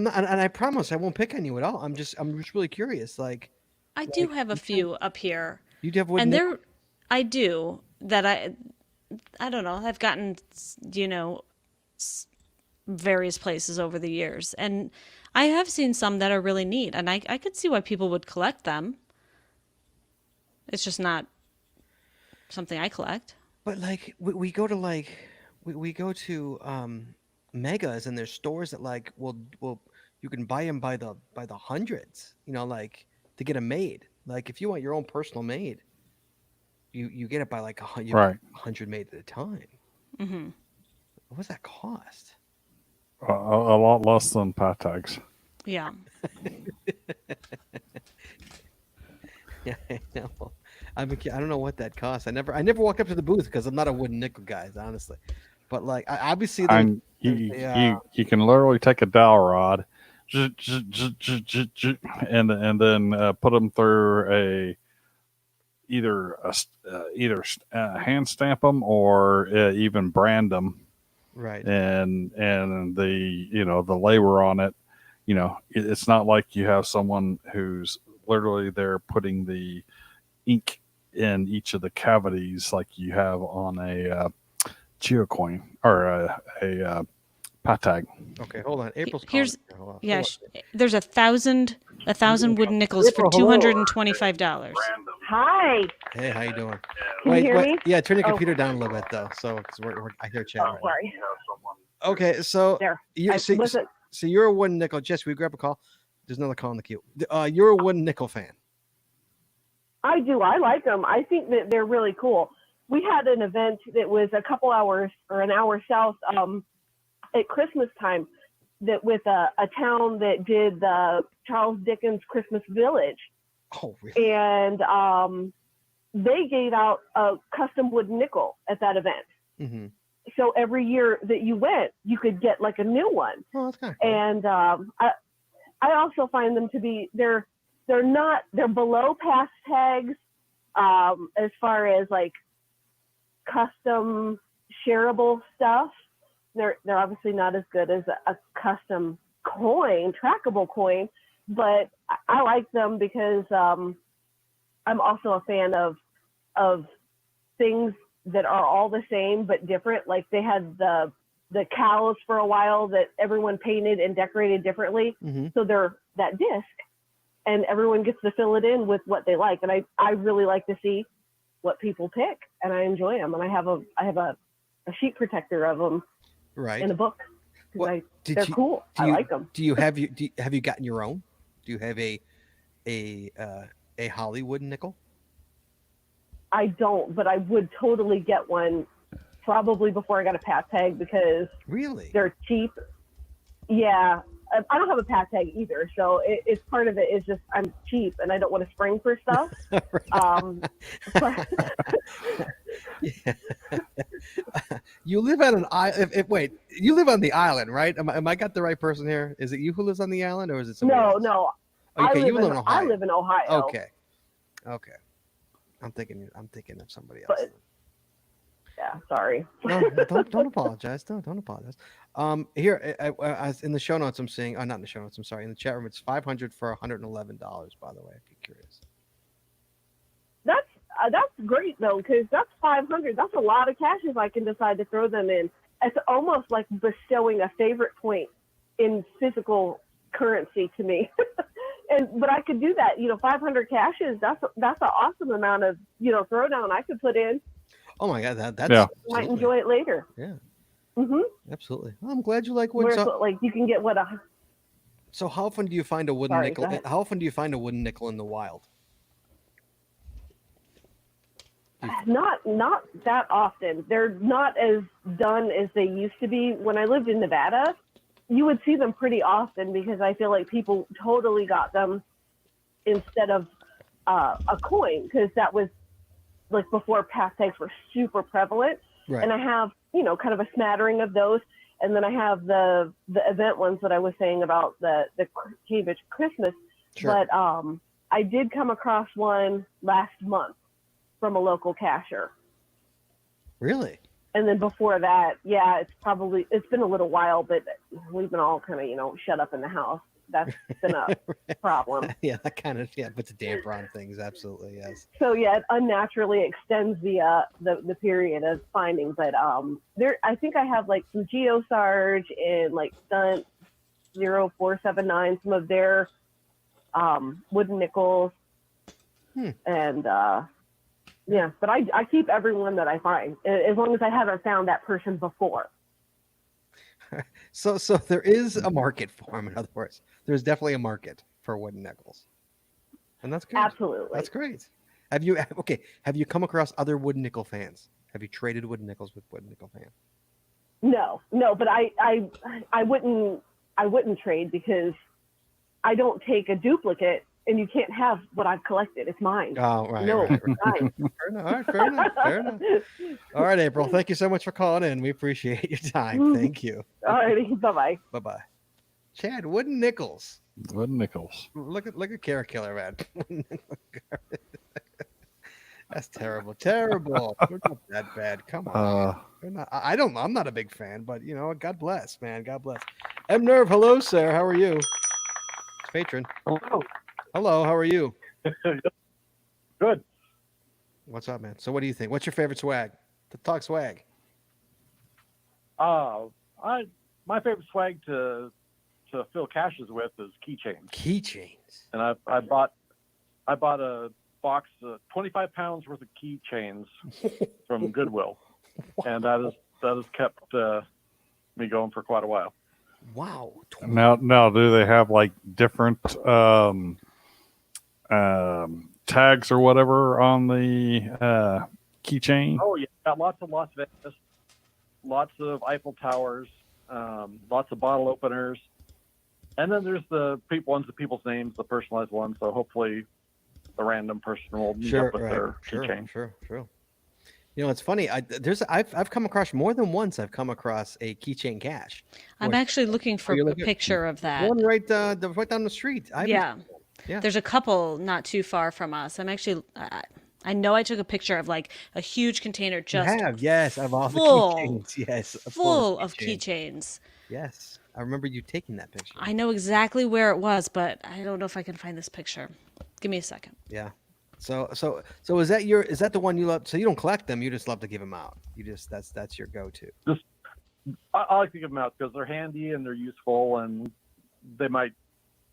I promise I won't pick on you at all. I'm just really curious. Like, I do have a few up here. You do have wooden And nickels? I do that I don't know. I've gotten, various places over the years. And I have seen some that are really neat. And I could see why people would collect them. It's just not something I collect. But like we go to we go to megas, and there's stores that like will you can buy them by the hundreds, like to get them made. Like if you want your own personal made, you get it by like 100 made at a time. Mm-hmm. What's that cost? A lot less than pat tags. Yeah. Yeah, I know. I don't know what that costs. I never walked up to the booth because I'm not a wooden nickel guy, honestly. But like, obviously, you can literally take a dowel rod, and then put them through either hand stamp them or even brand them. Right. And the labor on it, it's not like you have someone who's literally there putting the ink in each of the cavities like you have on a geocoin or a pat tag. Okay, hold on. April's Here's calling. Hold on. yeah. There's 1,000 wooden nickels for $225. Hi. Hey, how you doing? Can you hear me? Yeah, turn your Oh. computer down a little bit though, so because I hear chat. Oh, right now. sorry. Okay, so There. So you're a wooden nickel. Jess, we grab a call. There's another call in the queue. You're a wooden nickel fan. I do. I like them. I think that they're really cool. We had an event that was a couple hours or an hour south at Christmas time, that with a town that did the Charles Dickens Christmas Village. Oh, really? And they gave out a custom wooden nickel at that event. Mm-hmm. So every year that you went, you could get like a new one. Oh, that's kind of cool. And I also find them to be they're below pass tags as far as like custom shareable stuff. They're obviously not as good as a custom coin, trackable coin, but I like them because I'm also a fan of things that are all the same but different. Like they had the cows for a while that everyone painted and decorated differently. Mm-hmm. So they're that disc, and everyone gets to fill it in with what they like. And I really like to see what people pick, and I enjoy them. And I have a sheet protector of them right in a book. Well, They're cool. I like them. Have you gotten your own? Do you have a Hollywood nickel? I don't, but I would totally get one probably before I got a pass tag because really they're cheap. Yeah, I don't have a pass tag either, so it's part of it is just I'm cheap and I don't want to spring for stuff. Yeah. You live on an island. Wait, you live on the island, right? Am I got the right person here? Is it you who lives on the island, or is it somebody else? No. Okay, you live in Ohio. I live in Ohio. Okay. I'm thinking of somebody else. But, yeah, sorry. No, don't apologize. Don't apologize. Here, I in the show notes, I'm seeing. Not in the show notes. I'm sorry. In the chat room, it's $500 for $111. By the way, if you're curious. That's great though, because that's $500. That's a lot of cash if I can decide to throw them in. It's almost like bestowing a favorite point in physical currency to me. But I could do that. 500 cashes. That's an awesome amount of throwdown I could put in. Oh my God, that's I might enjoy it later. Yeah. Mm-hmm. Absolutely. Well, I'm glad you like wood. Like you can get what a. So how often do you find a wooden nickel? Go ahead. How often do you find a wooden nickel in the wild? Not that often. They're not as done as they used to be. When I lived in Nevada, you would see them pretty often because I feel like people totally got them instead of a coin, because that was like before pass tags were super prevalent. Right. And I have, kind of a smattering of those. And then I have the event ones that I was saying about the Cambridge Christmas. Sure. But I did come across one last month from a local cashier. Really? And then before that, yeah, it's been a little while, but we've been all kind of, shut up in the house. That's been a problem. Yeah, that kind of puts a damper on things. Absolutely, yes. So yeah, it unnaturally extends the period of finding. But I think I have like some GeoSarge and like Stunt 0479, some of their wooden nickels, and yeah. But I keep everyone that I find as long as I haven't found that person before. So there is a market for them. In other words, there's definitely a market for wooden nickels, and that's good. Absolutely, that's great. Have you come across other wooden nickel fans? Have you traded wooden nickels with wooden nickel fans? No, but I wouldn't trade because I don't take a duplicate, and you can't have what I've collected. It's mine. Oh, right. No, right. Mine. Fair enough. All right, April. Thank you so much for calling in. We appreciate your time. Thank you. All righty. Bye-bye. Bye-bye. Chad, wooden nickels. Wooden nickels. Look at Carrot Killer, man. That's terrible. Terrible. They're not that bad. Come on. They're not, I'm not a big fan, but God bless, man. God bless. M Nerve, hello, sir. How are you? It's patron. Hello, how are you? Good. What's up, man? So what do you think? What's your favorite swag? Talk swag. My favorite swag to fill caches with is keychains. Keychains. And I bought a box of 25 pounds worth of keychains from Goodwill. And that has kept me going for quite a while. Wow. Now do they have like different tags or whatever on the keychain? Oh yeah, got lots of Las Vegas, lots of Eiffel Towers, lots of bottle openers, and then there's the ones with people's names, the personalized ones. So hopefully, the random person will meet up with their keychain. Sure. You know, it's funny. I've come across more than once. I've come across a keychain cache. I'm actually looking for a picture of that. One right down the street. Yeah. There's a couple not too far from us. I'm actually. I know I took a picture of like a huge container just yes, of all the full, keychains. Yes, full of keychains. Yes, I remember you taking that picture. I know exactly where it was, but I don't know if I can find this picture. Give me a second. Yeah. So is that the one you love? So you don't collect them, you just love to give them out. That's your go-to. I like to give them out because they're handy and they're useful, and they might,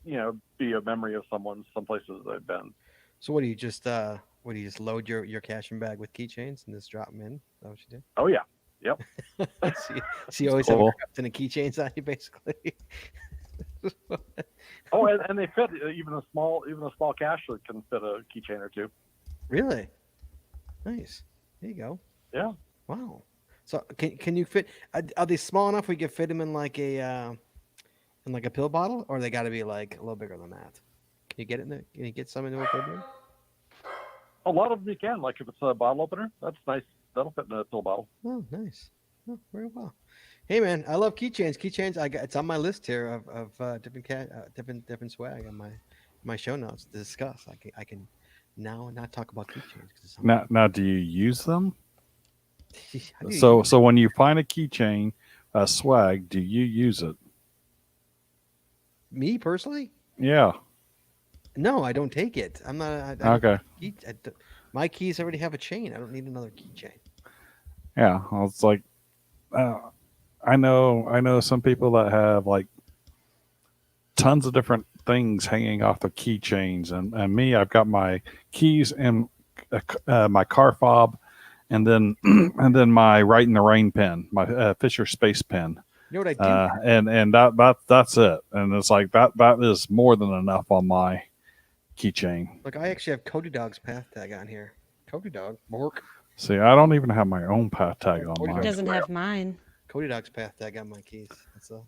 be a memory of some places they've been. So what do you just load your cashing bag with keychains and just drop them in? Is that what you do? Oh yeah. Yep. so you always have a ton of keychains on you, basically. Oh, and they fit even a small cache can fit a keychain or two. Really? Nice. There you go. Yeah. Wow. So can you fit? Are they small enough we can fit them in like a pill bottle, or they got to be like a little bigger than that? Can you get it in there? Can you get some into a pill bottle? A lot of them you can. Like if it's a bottle opener, that's nice. That'll fit in a pill bottle. Oh, nice. Oh, very well. Hey man, I love keychains. Keychains, it's on my list here of different swag on my show notes to discuss. I can now not talk about keychains. Now, do you use them? So when you find a keychain, swag, do you use it? Me personally? Yeah. No, I don't take it. I'm not. Okay. My keys already have a chain. I don't need another keychain. Yeah, well, it's like I know some people that have like tons of different things hanging off the keychains, and me, I've got my keys and my car fob, and then my Right in the Rain pen, my Fisher Space pen. You know what I do? And that's it. And it's like that is more than enough on my keychain. Look, I actually have Cody Dog's path tag on here. Cody Dog, Bork. See, I don't even have my own path tag on mine. He doesn't have mine. Cody Dog's path tag on my keys. That's all.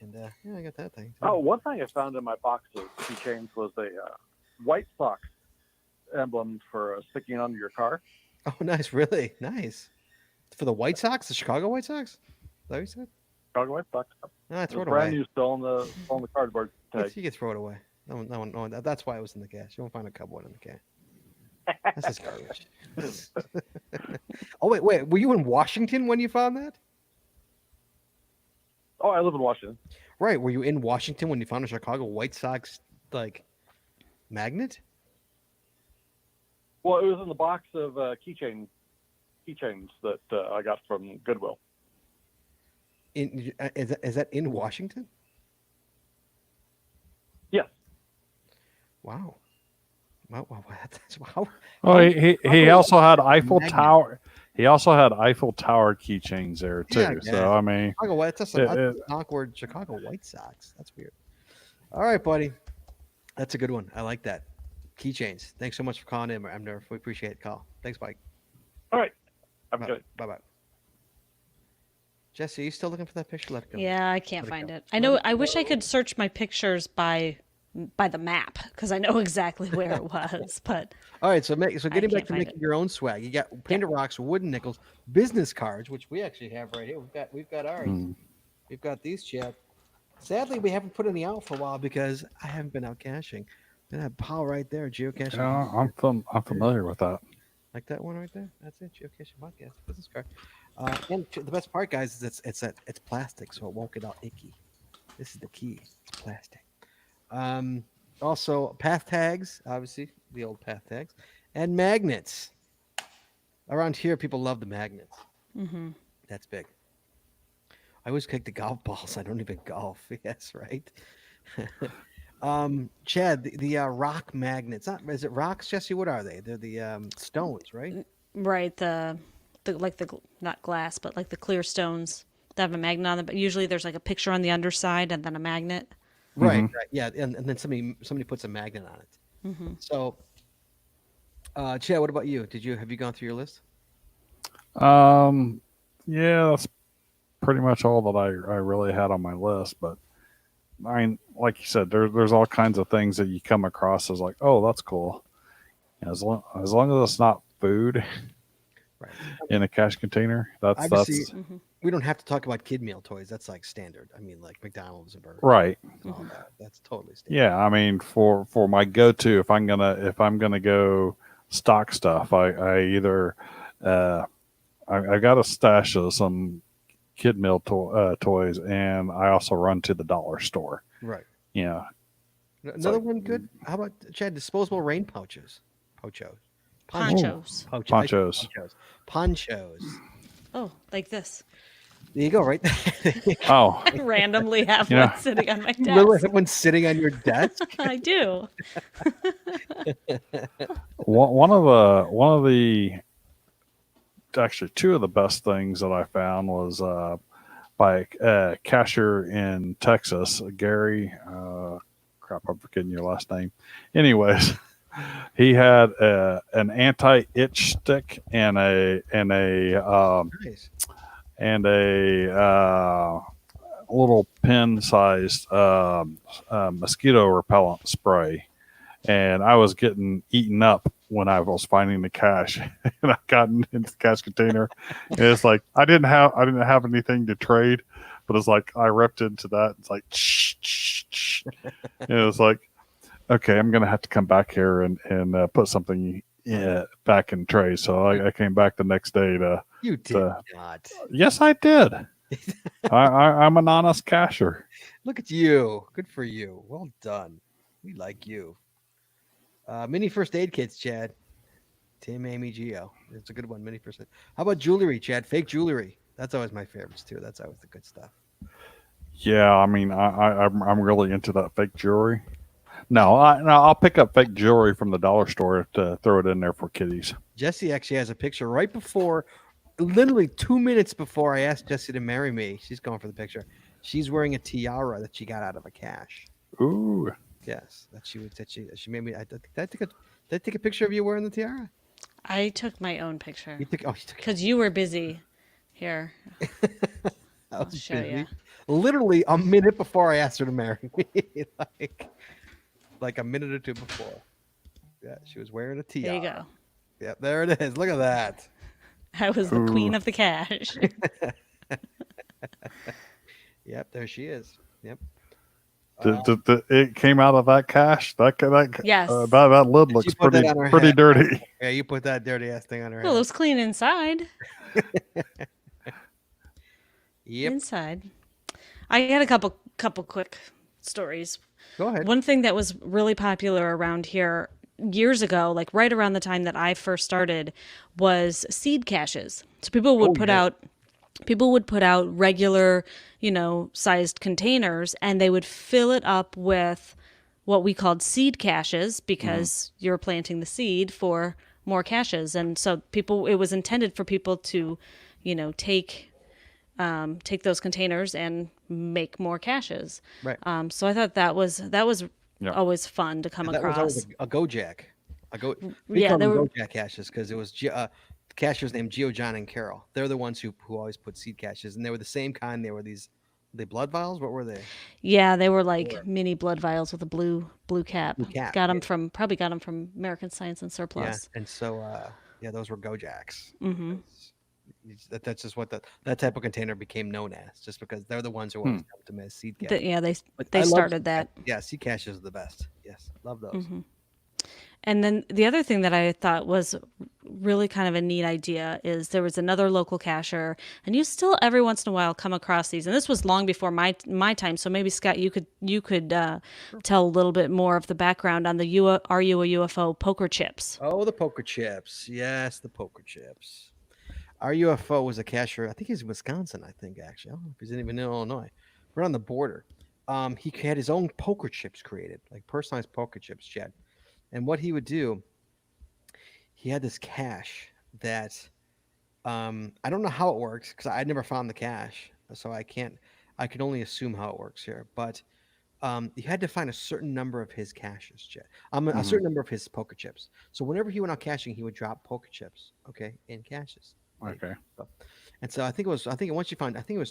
And yeah, I got that thing. Oh, one thing I found in my box of keychains was a White Sox emblem for sticking onto your car. Oh, nice! Really nice. For the White Sox, the Chicago White Sox. Is that what you said? Chicago White Sox. No, throw it brand away. new, still on the cardboard tag. You can throw it away. No, that's why it was in the cache. You won't find a cupboard in the cache. That's just garbage. Oh wait, were you in Washington when you found that? Oh, I live in Washington. Right, were you in Washington when you found a Chicago White Sox magnet? Well, it was in the box of keychains that I got from Goodwill. Is that in Washington? Yes. Wow. Wow. That's wow. Oh, he also had Eiffel Tower. He also had Eiffel Tower keychains there too. Yeah, so I mean, that's an awkward Chicago White Sox. That's weird. All right, buddy. That's a good one. I like that. Keychains. Thanks so much for calling in, Emner. We appreciate it, call. Thanks, Mike. All right. I'm good. Bye. Jesse, are you still looking for that picture? Let it go. Yeah, I can't find it. I know. I wish I could search my pictures by the map because I know exactly where it was. But all right, so getting back to making your own swag, you got painted rocks, wooden nickels, business cards, which we actually have right here. We've got ours. We've got these, Chad. Sadly, we haven't put any out for a while because I haven't been out caching. That pile right there, geocaching. Yeah, I'm familiar with that. Like that one right there. That's it, geocaching podcast business card. And the best part, guys, is it's plastic, so it won't get all icky. This is the key. It's plastic. Also path tags, obviously the old path tags, and magnets. Around here, people love the magnets. Mm-hmm. That's big. I always kick the golf balls. I don't even golf. Yes, right. Chad, the rock magnets. Is it rocks, Jesse? What are they? They're the stones, right? Right. The not glass, but like the clear stones that have a magnet on them. But usually there's like a picture on the underside and then a magnet. Right. Yeah, and then somebody puts a magnet on it. Mm-hmm. So, Chad, what about you? Have you gone through your list? Yeah, pretty much all that I really had on my list. But I mean, like you said, there's all kinds of things that you come across as like, oh, that's cool. As long as it's not food in a cash container, that's we don't have to talk about kid meal toys. That's like standard. I mean, like McDonald's and Burger right. King and all that. That's totally standard. Yeah, I mean, for my go-to, if I'm gonna go stock stuff, I either I got a stash of some kid meal toys, and I also run to the dollar store. Right. Yeah. Another one good. How about Chad? Disposable rain pouches. Ponchos. Ponchos. Oh, like this. There you go, right there. Oh. I randomly have one sitting on my desk. You really have one sitting on your desk? I do. One of the actually two of the best things that I found was by a cashier in Texas, Gary. Crap, I'm forgetting your last name. Anyways, he had an anti-itch stick and a little pin-sized mosquito repellent spray, and I was getting eaten up when I was finding the cash, and I got into the cash container, and it's like I didn't have anything to trade, but it's like I ripped into that. It's like, and it was like, okay, I'm gonna have to come back here and put something back in tray. So I came back the next day to. You did not. Yes, I did. I'm an honest cashier. Look at you. Good for you. Well done. We like you. Mini first aid kits, Chad. Tim, Amy, Geo. It's a good one. Mini first aid. How about jewelry, Chad? Fake jewelry. That's always my favorites too. That's always the good stuff. Yeah, I mean, I'm really into that fake jewelry. No, I'll pick up fake jewelry from the dollar store to throw it in there for kiddies. Jesse actually has a picture right before, literally 2 minutes before I asked Jesse to marry me. She's going for the picture. She's wearing a tiara that she got out of a cash. Ooh. Yes, she made me. Did I take a picture of you wearing the tiara? I took my own picture. You took because you were busy. Here, I'll show you. Literally a minute before I asked her to marry me, like a minute or two before. Yeah, she was wearing a tiara. There you go. Yep, there it is. Look at that. I was the queen of the cash. Yep, there she is. Yep. It came out of that cash. Yes. That lid looks pretty dirty. Yeah, you put that dirty ass thing on her head. Well, it looks clean inside. Yep. Inside. I got a couple quick stories. Go ahead. One thing that was really popular around here years ago, like right around the time that I first started, was seed caches. So people would put out regular, sized containers, and they would fill it up with what we called seed caches because you're planting the seed for more caches. And so it was intended for people to, take those containers and make more caches. Right. So I thought that was always fun to come across. That was always a Go-Jack. We call them Go-Jack caches because it was cashers named Geo, John, and Carol. They're the ones who always put seed caches, and they were the same kind. They were the blood vials. What were they? Yeah, they were like mini blood vials with a blue cap. Got them from American Science and Surplus. Yeah, and so those were Go-Jacks. Mm-hmm. That's just what that type of container became known as, just because they're the ones who always dumped them as seed caches. They started that. Yeah, seed caches are the best. Yes, love those. Mm-hmm. And then the other thing that I thought was really kind of a neat idea is there was another local cashier, and you still every once in a while come across these. And this was long before my time, so maybe Scott, you could tell a little bit more of the background on the Are You a UFO poker chips? Oh, the poker chips. Yes, the poker chips. Our UFO was a cashier. I think he's in Wisconsin. I think actually, I don't know if he's even in Illinois. We're on the border. He had his own poker chips created, like personalized poker chips, Chad. And what he would do, he had this cache that I don't know how it works because I never found the cache, so I can only assume how it works here. But you had to find a certain number of his caches, Chad. A certain number of his poker chips. So whenever he went out caching, he would drop poker chips, in caches. Okay. And so I think it was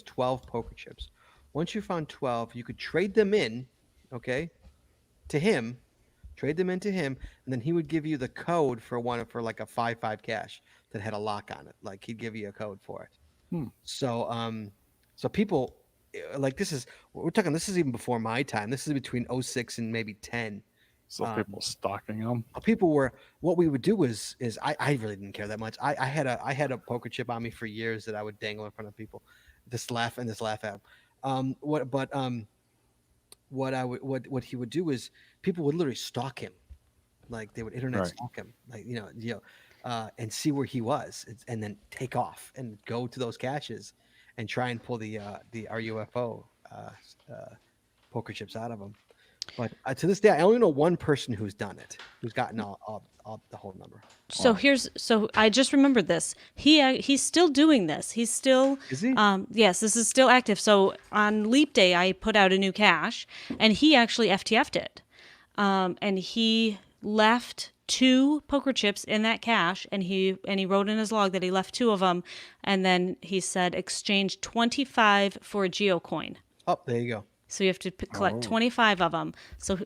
12 poker chips. Once you found 12, you could trade them in, okay, to him, trade them into him, and then he would give you the code for like a 5-5 cash that had a lock on it. Like he'd give you a code for it. So so people like this is even before my time. This is between 06 and maybe 10. So people stocking them. What we would do is I really didn't care that much. I had a poker chip on me for years that I would dangle in front of people, this laugh at. What he would do is people would literally stalk him, like they would internet stalk him, like and see where he was, and then take off and go to those caches, and try and pull the RUFO poker chips out of them. But to this day, I only know one person who's done it, who's gotten all the whole number. So so I just remembered this. He's still doing this. He's still Is he? Yes, this is still active. So on Leap Day, I put out a new cache, and he actually FTF'd it, and he left 2 poker chips in that cache, and he wrote in his log that he left 2 of them, and then he said exchange 25 for a geocoin. Oh, there you go. So you have to collect 25 of them. So,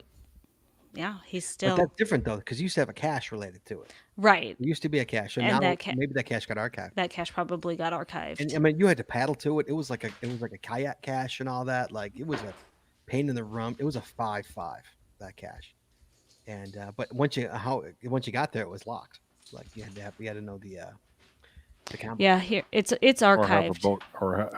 yeah, he's still. But that's different though, because you used to have a cache related to it. Right. It used to be a cache, and And now that maybe that cache got archived. That cache probably got archived. And I mean, you had to paddle to it. It was like a kayak cache and all that. Like it was a pain in the rump. It was a 5-5 that cache, and but once you got there, it was locked. Like you had to know the combo. Yeah, here it's archived.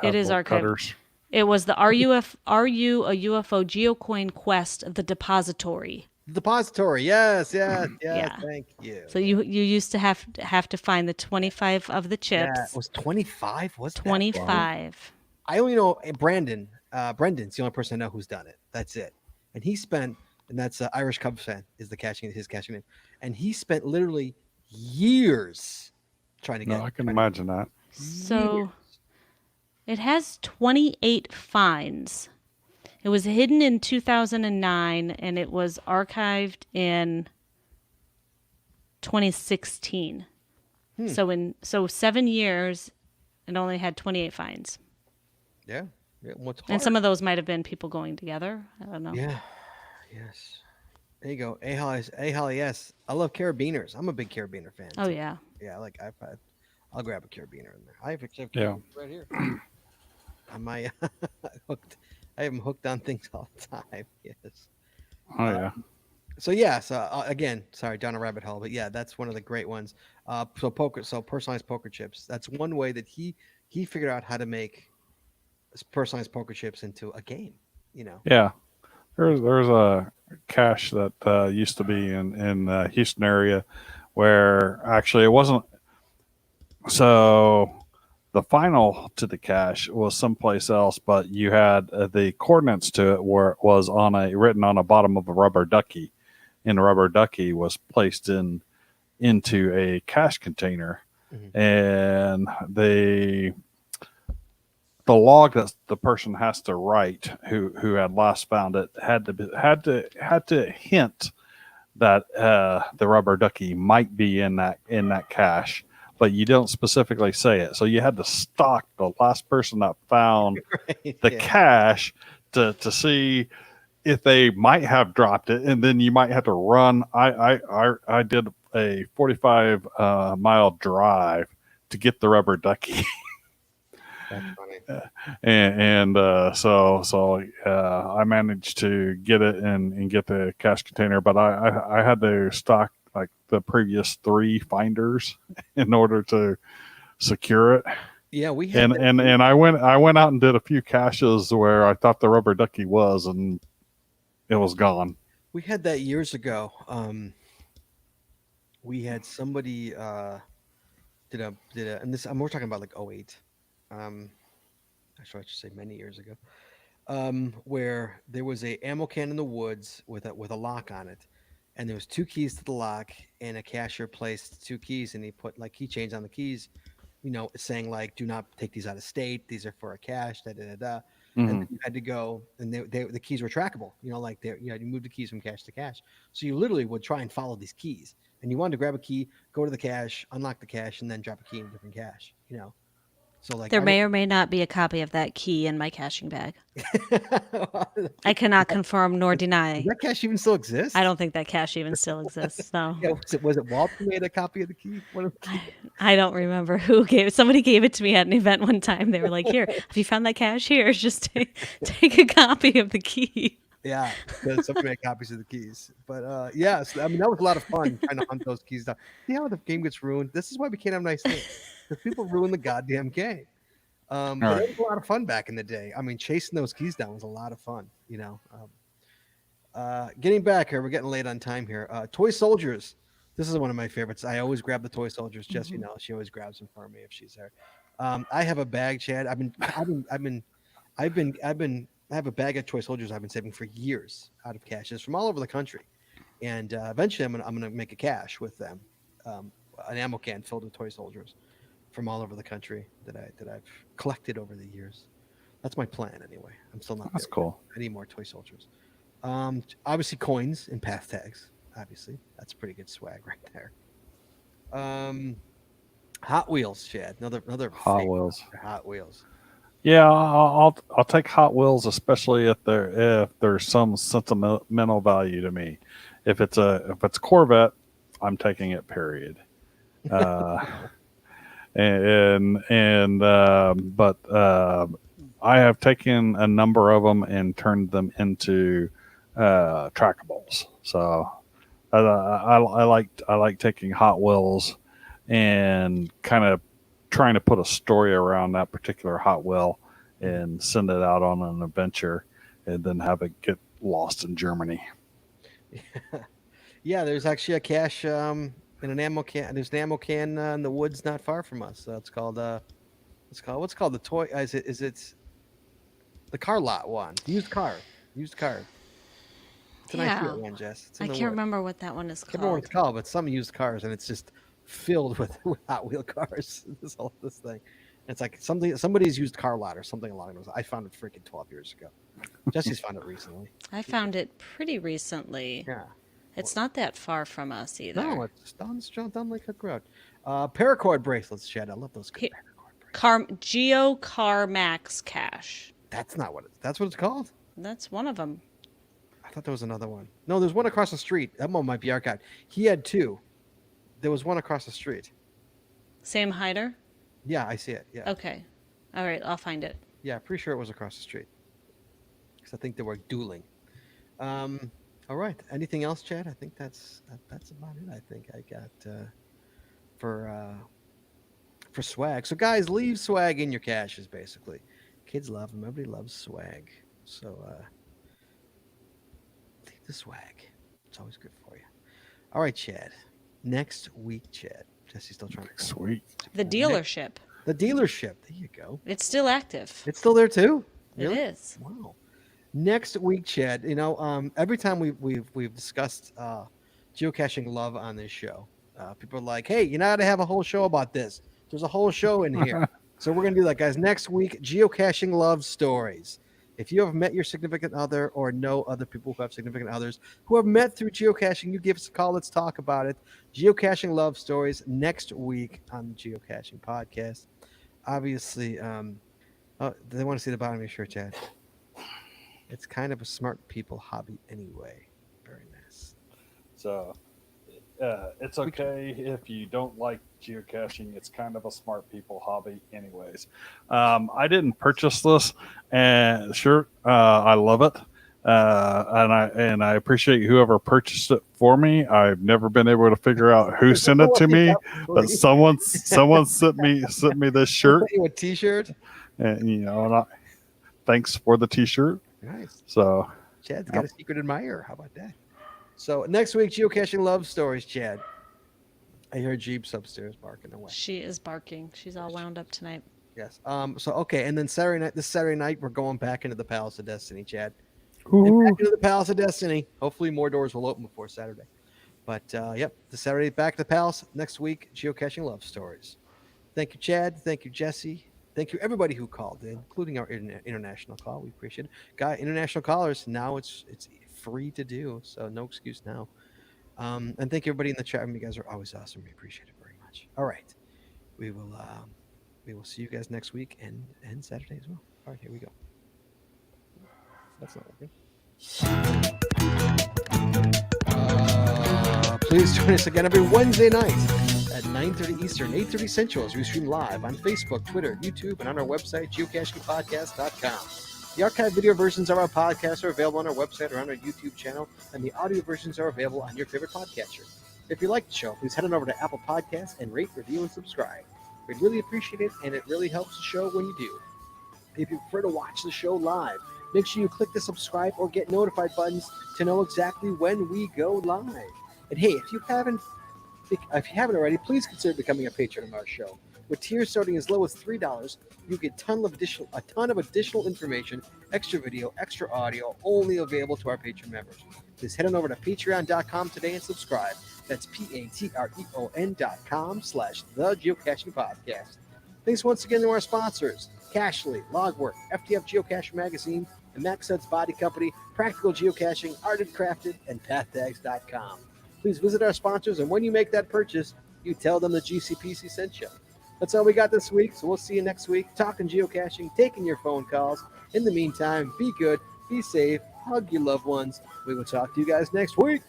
It is archived. Cutters. It was the Are You a UFO Geocoin Quest, the depository. The depository, yes, thank you. So you used to have to find the 25 of the chips. Yeah, it was 25. Was 25? I only know Brandon's the only person I know who's done it. That's it. And he spent, and that's Irish Cubs fan is his caching name, and he spent literally years trying to get. No, I can imagine that. So it has 28 finds. It was hidden in 2009, and it was archived in 2016. So 7 years, it only had 28 finds. Yeah. And some of those might have been people going together. I don't know. Yeah. Yes. There you go. A-Holly, yes. I love carabiners. I'm a big carabiner fan. Oh, yeah. Yeah, I like iPad. I'll grab a carabiner in there. I have a Yeah. right here. Am I hooked? I am hooked on things all the time. Yes. Oh yeah. So again, sorry, down a rabbit hole, but yeah, that's one of the great ones. So personalized poker chips. That's one way that he figured out how to make personalized poker chips into a game. Yeah. There's a cache that used to be in the Houston area where actually it wasn't. So the final to the cache was someplace else, but you had the coordinates to it where it was written on the bottom of a rubber ducky, and the rubber ducky was placed into a cache container, and the log that the person has to write who had last found it had to hint that the rubber ducky might be in that cache, but you don't specifically say it. So you had to stalk the last person that found the cache to see if they might have dropped it, and then you might have to run. I did a 45 mile drive to get the rubber ducky. That's funny. So I managed to get it and get the cache container, but I had to stock like the previous 3 finders in order to secure it. Yeah, we had and I went out and did a few caches where I thought the rubber ducky was, and it was gone. We had that years ago. We had somebody did a and this we're talking about like 08. Actually, I should say many years ago. Where there was a ammo can in the woods with a lock on it, and there was 2 keys to the lock, and a cashier placed 2 keys, and he put like keychains on the keys, saying like, do not take these out of state. These are for a cache. And you had to go, and the keys were trackable. You move the keys from cache to cache. So you literally would try and follow these keys, and you wanted to grab a key, go to the cache, unlock the cache, and then drop a key in a different cache. So like There may or may not be a copy of that key in my caching bag. I cannot confirm nor deny. Does that cache even still exist? I don't think that cache even still exists. No. Yeah, was it Walter who made a copy of the key? One of the key? I don't remember who gave it. Somebody gave it to me at an event one time. They were like, "Here, if you found that cache here, just take a copy of the key." Yeah, because somebody made copies of the keys. But yes, I mean that was a lot of fun trying to hunt those keys down. See how the game gets ruined? This is why we can't have nice things. Because people ruin the goddamn game. But right. it was a lot of fun back in the day. I mean, chasing those keys down was a lot of fun. You know. Getting back here, we're getting late on time here. Toy soldiers. This is one of my favorites. I always grab the toy soldiers. Jess, you know, she always grabs them for me if she's there. I have a bag, Chad. I have a bag of toy soldiers I've been saving for years out of caches from all over the country, and eventually I'm gonna make a cache with them, an ammo can filled with toy soldiers from all over the country that I've collected over the years. That's my plan anyway. I'm still not. That's there cool. yet. I need more toy soldiers. Obviously coins and path tags. Obviously, that's pretty good swag right there. Hot Wheels, Chad. Another Hot favorite. Wheels. Hot Wheels. Yeah, I'll take Hot Wheels, especially if there's some sentimental value to me. If it's Corvette, I'm taking it. Period. But I have taken a number of them and turned them into trackables. So I like taking Hot Wheels and kind of trying to put a story around that particular Hot Wheel and send it out on an adventure, and then have it get lost in Germany. Yeah, there's actually a cache in an ammo can. There's an ammo can in the woods not far from us. It's called what's called the toy? Is it the car lot one? Used car. It's a nice little one, Jess. It's in I the can't woods. remember what that one is I can't remember what called. it's called, but some used cars, and it's just filled with Hot Wheel cars. This thing. It's like somebody's used car lot or something along those. I found it freaking 12 years ago. Jesse's found it recently. I found it pretty recently. Yeah. It's not that far from us either. No, it's down Lake Hook Road. Paracord bracelets, Chad. I love those good paracord bracelets. Geo Car Max Cache. That's not what that's what it's called? That's one of them. I thought there was another one. No, there's one across the street. That one might be archived. He had two. There was one across the street. Same hider? Yeah, I see it. Yeah. Okay. All right, I'll find it. Yeah, pretty sure it was across the street. Because I think they were dueling. All right. Anything else, Chad? I think that's about it. I think I got for swag. So guys, leave swag in your caches. Basically, kids love them. Everybody loves swag. So leave the swag. It's always good for you. All right, Chad. Next week, Chad. Jesse's still trying to. Sweet. The dealership. The dealership. There you go. It's still active. It's still there too. Really? It is. Wow. Next week, Chad. You know, every time we've discussed geocaching love on this show, people are like, "Hey, you know how to have a whole show about this? There's a whole show in here." So we're gonna do that, guys. Next week, geocaching love stories. If you have met your significant other or know other people who have significant others who have met through geocaching, you give us a call. Let's talk about it. Geocaching love stories next week on the Geocaching Podcast. Obviously, they want to see the bottom of your shirt, Chad. It's kind of a smart people hobby anyway. Very nice. So it's okay if you don't like geocaching. It's kind of a smart people hobby anyways. I didn't purchase this shirt. I love it. And I appreciate whoever purchased it for me. I've never been able to figure out who sent it to me, but someone sent me this shirt. A T-shirt. And and thanks for the T-shirt. Nice. So Chad's got a secret admirer. How about that? So next week, geocaching love stories, Chad. I heard Jeep's upstairs barking away. She is barking. She's all wound up tonight. Yes. So okay, and then this Saturday night, we're going back into the Palace of Destiny, Chad. And back into the Palace of Destiny. Hopefully, more doors will open before Saturday. But yep, the Saturday back to the Palace. Next week, geocaching love stories. Thank you, Chad. Thank you, Jesse. Thank you, everybody who called in, including our international call. We appreciate it. Got international callers. Now it's free to do, so no excuse now. And thank you, everybody in the chat room. You guys are always awesome. We appreciate it very much. All right. We will we will see you guys next week and Saturday as well. All right, here we go. That's not working. Please join us again every Wednesday night at 9:30 Eastern, 8:30 Central as we stream live on Facebook, Twitter, YouTube, and on our website, geocachingpodcast.com. The archived video versions of our podcasts are available on our website or on our YouTube channel, and the audio versions are available on your favorite podcatcher. If you like the show, please head on over to Apple Podcasts and rate, review, and subscribe. We'd really appreciate it, and it really helps the show when you do. If you prefer to watch the show live, make sure you click the subscribe or get notified buttons to know exactly when we go live. And hey, if you haven't already, please consider becoming a patron of our show. With tiers starting as low as $3, you get a ton of additional information, extra video, extra audio, only available to our patron members. Please head on over to patreon.com today and subscribe. That's patreon.com/The Geocaching Podcast. Thanks once again to our sponsors, Cachly, Logwork, FTF Geocacher Magazine, the Max Sense Body Company, Practical Geocaching, Art and Crafted, and PathTags.com. Please visit our sponsors, and when you make that purchase, you tell them the GCPC sent you. That's all we got this week, so we'll see you next week, talking geocaching, taking your phone calls. In the meantime, be good, be safe, hug your loved ones. We will talk to you guys next week.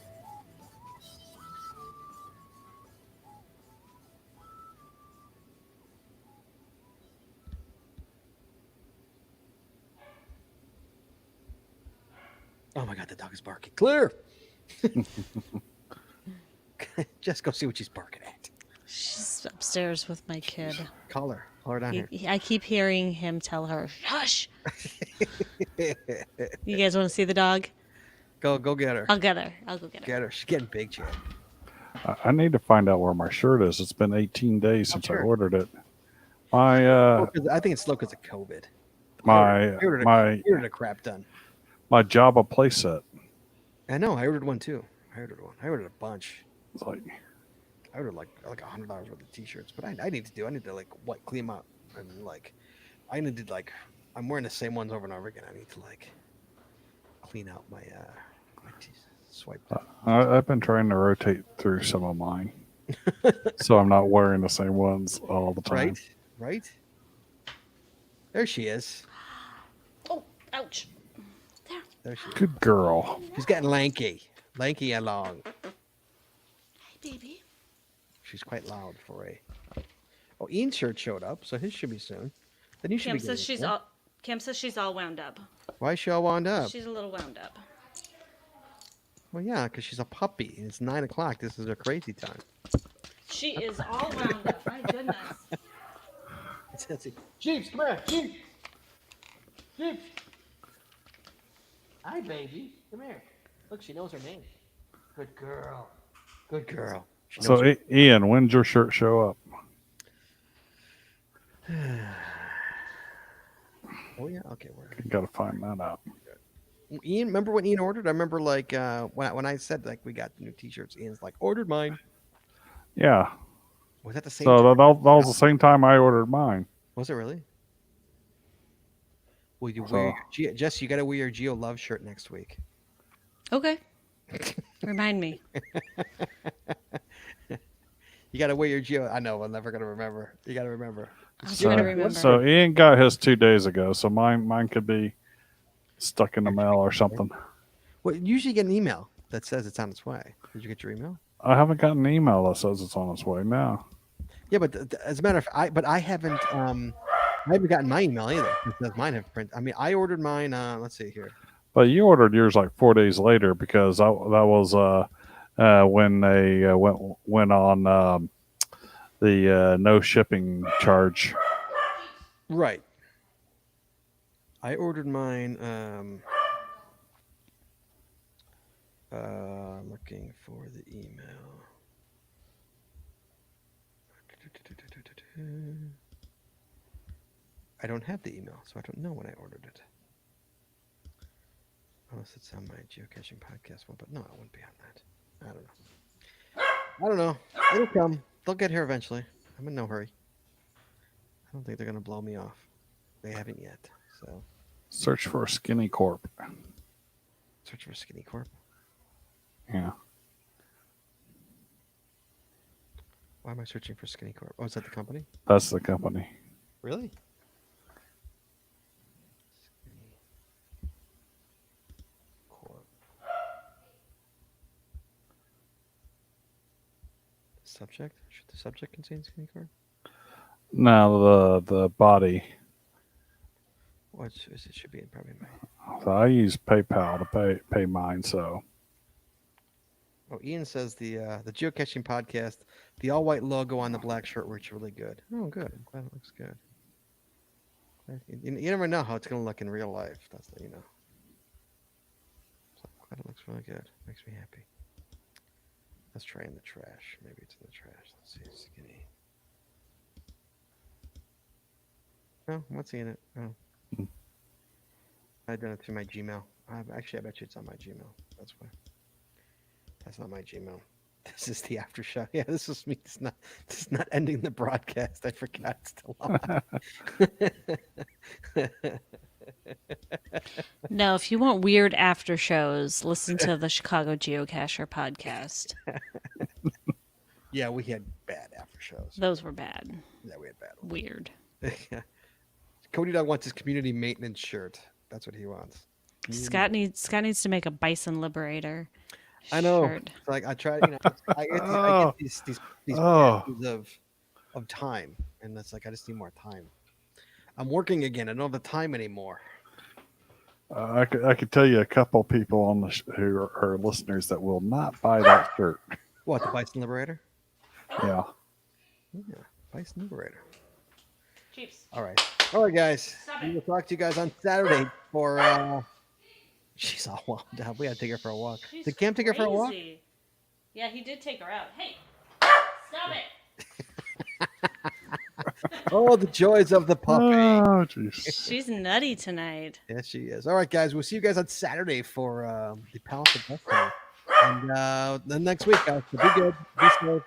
Oh my God, the dog is barking. Clear. Just go see what she's barking at. She's upstairs with my kid. Call her down here. I keep hearing him tell her, "Hush." You guys want to see the dog? Go get her. I'll get her. I'll go get her. Get her. She's getting big, Chad. I need to find out where my shirt is. It's been 18 days since I ordered it. I think it's slow because of COVID. My ordered a crap ton. My Java playset. I know. I ordered one too. I ordered a bunch. It's like I ordered like $100 worth of t-shirts, but I need to like clean them up and like I'm wearing the same ones over and over again. I need to like clean out my swipe. I've been trying to rotate through some of mine, so I'm not wearing the same ones all the time. Right. There she is. Oh, ouch. There she is. Good girl. She's getting lanky and long. Hi, baby. She's quite loud for a. Oh, Ian's shirt showed up, so his should be soon. Then you should be. Kim says she's all wound up. Why is she all wound up? She's a little wound up. Well, yeah, because she's a puppy and it's 9 o'clock. This is her crazy time. She is all wound up. My goodness. Let's see. Jeeps, come here. Jeeps. Jeeps. Hi, baby. Come here. Look, she knows her name. Good girl. Good girl. So, Ian, when's your shirt show up? Oh, yeah. Okay. You got to find that out. Ian, remember when Ian ordered? I remember like when I said like we got new T-shirts. Ian's like ordered mine. Yeah. Was that the same? So time? that was the same time I ordered mine. Was it really? Will you wear your Jess? You got to wear your Geo Love shirt next week. Okay. Remind me. You got to wear your Geo. I know. I'm never gonna remember. You got to remember. I'll try to remember. So Ian got his 2 days ago. So mine could be stuck in the mail or something. Well, usually you get an email that says it's on its way. Did you get your email? I haven't gotten an email that says it's on its way now. Yeah, but as a matter of fact, I haven't gotten my email either. It says mine have print. I mean, I ordered mine. Let's see here. But you ordered yours like 4 days later because that was when they went on the no shipping charge. Right. I ordered mine. Looking for the email. I don't have the email, so I don't know when I ordered it. Unless it's on my geocaching podcast one, but no, it wouldn't be on that. I don't know. It'll come. They'll get here eventually. I'm in no hurry. I don't think they're gonna blow me off. They haven't yet. So. Search for Skinny Corp. Search for Skinny Corp. Yeah. Why am I searching for Skinny Corp? Oh, is that the company? That's the company. Really? Subject? Should the subject contain skinny corn? No, the body. What it should be in probably my. So I use PayPal to pay mine. So. Oh, Ian says the geocaching podcast, the all white logo on the black shirt works really good. Oh, good. I'm glad it looks good. You never know how it's going to look in real life. That's the, you know. So I'm glad it looks really good. Makes me happy. Let's try in the trash. Maybe it's in the trash. Let's see. Skinny. No, I'm not seeing it. Oh. I've done it through my Gmail. I bet you it's on my Gmail. That's why. That's not my Gmail. This is the after show. Yeah, this was me. This is not ending the broadcast. I forgot it's still on. No, if you want weird after shows, listen to the Chicago Geocacher podcast. Yeah, we had bad after shows. Those were bad. Yeah, we had bad ones. Weird. Cody Dog wants his community maintenance shirt. That's what he wants. Scott needs to make a bison liberator. I know. Shirt. It's like I try, I get these patches of time, and it's like I just need more time. I'm working again. I don't have the time anymore. I could tell you a couple people on the who are listeners that will not buy that shirt. What, the Bison Liberator? Yeah. Yeah, Bison Liberator. Chiefs. All right, guys. We will talk to you guys on Saturday for. She's all wound up. We gotta take her for a walk. Did Cam take her for a walk? Yeah, he did take her out. Hey, stop it! Oh, the joys of the puppy. Oh, jeez. She's nutty tonight. Yes, she is. All right, guys. We'll see you guys on Saturday for the Palace of Destiny. And then next week, guys. So be good. Be safe.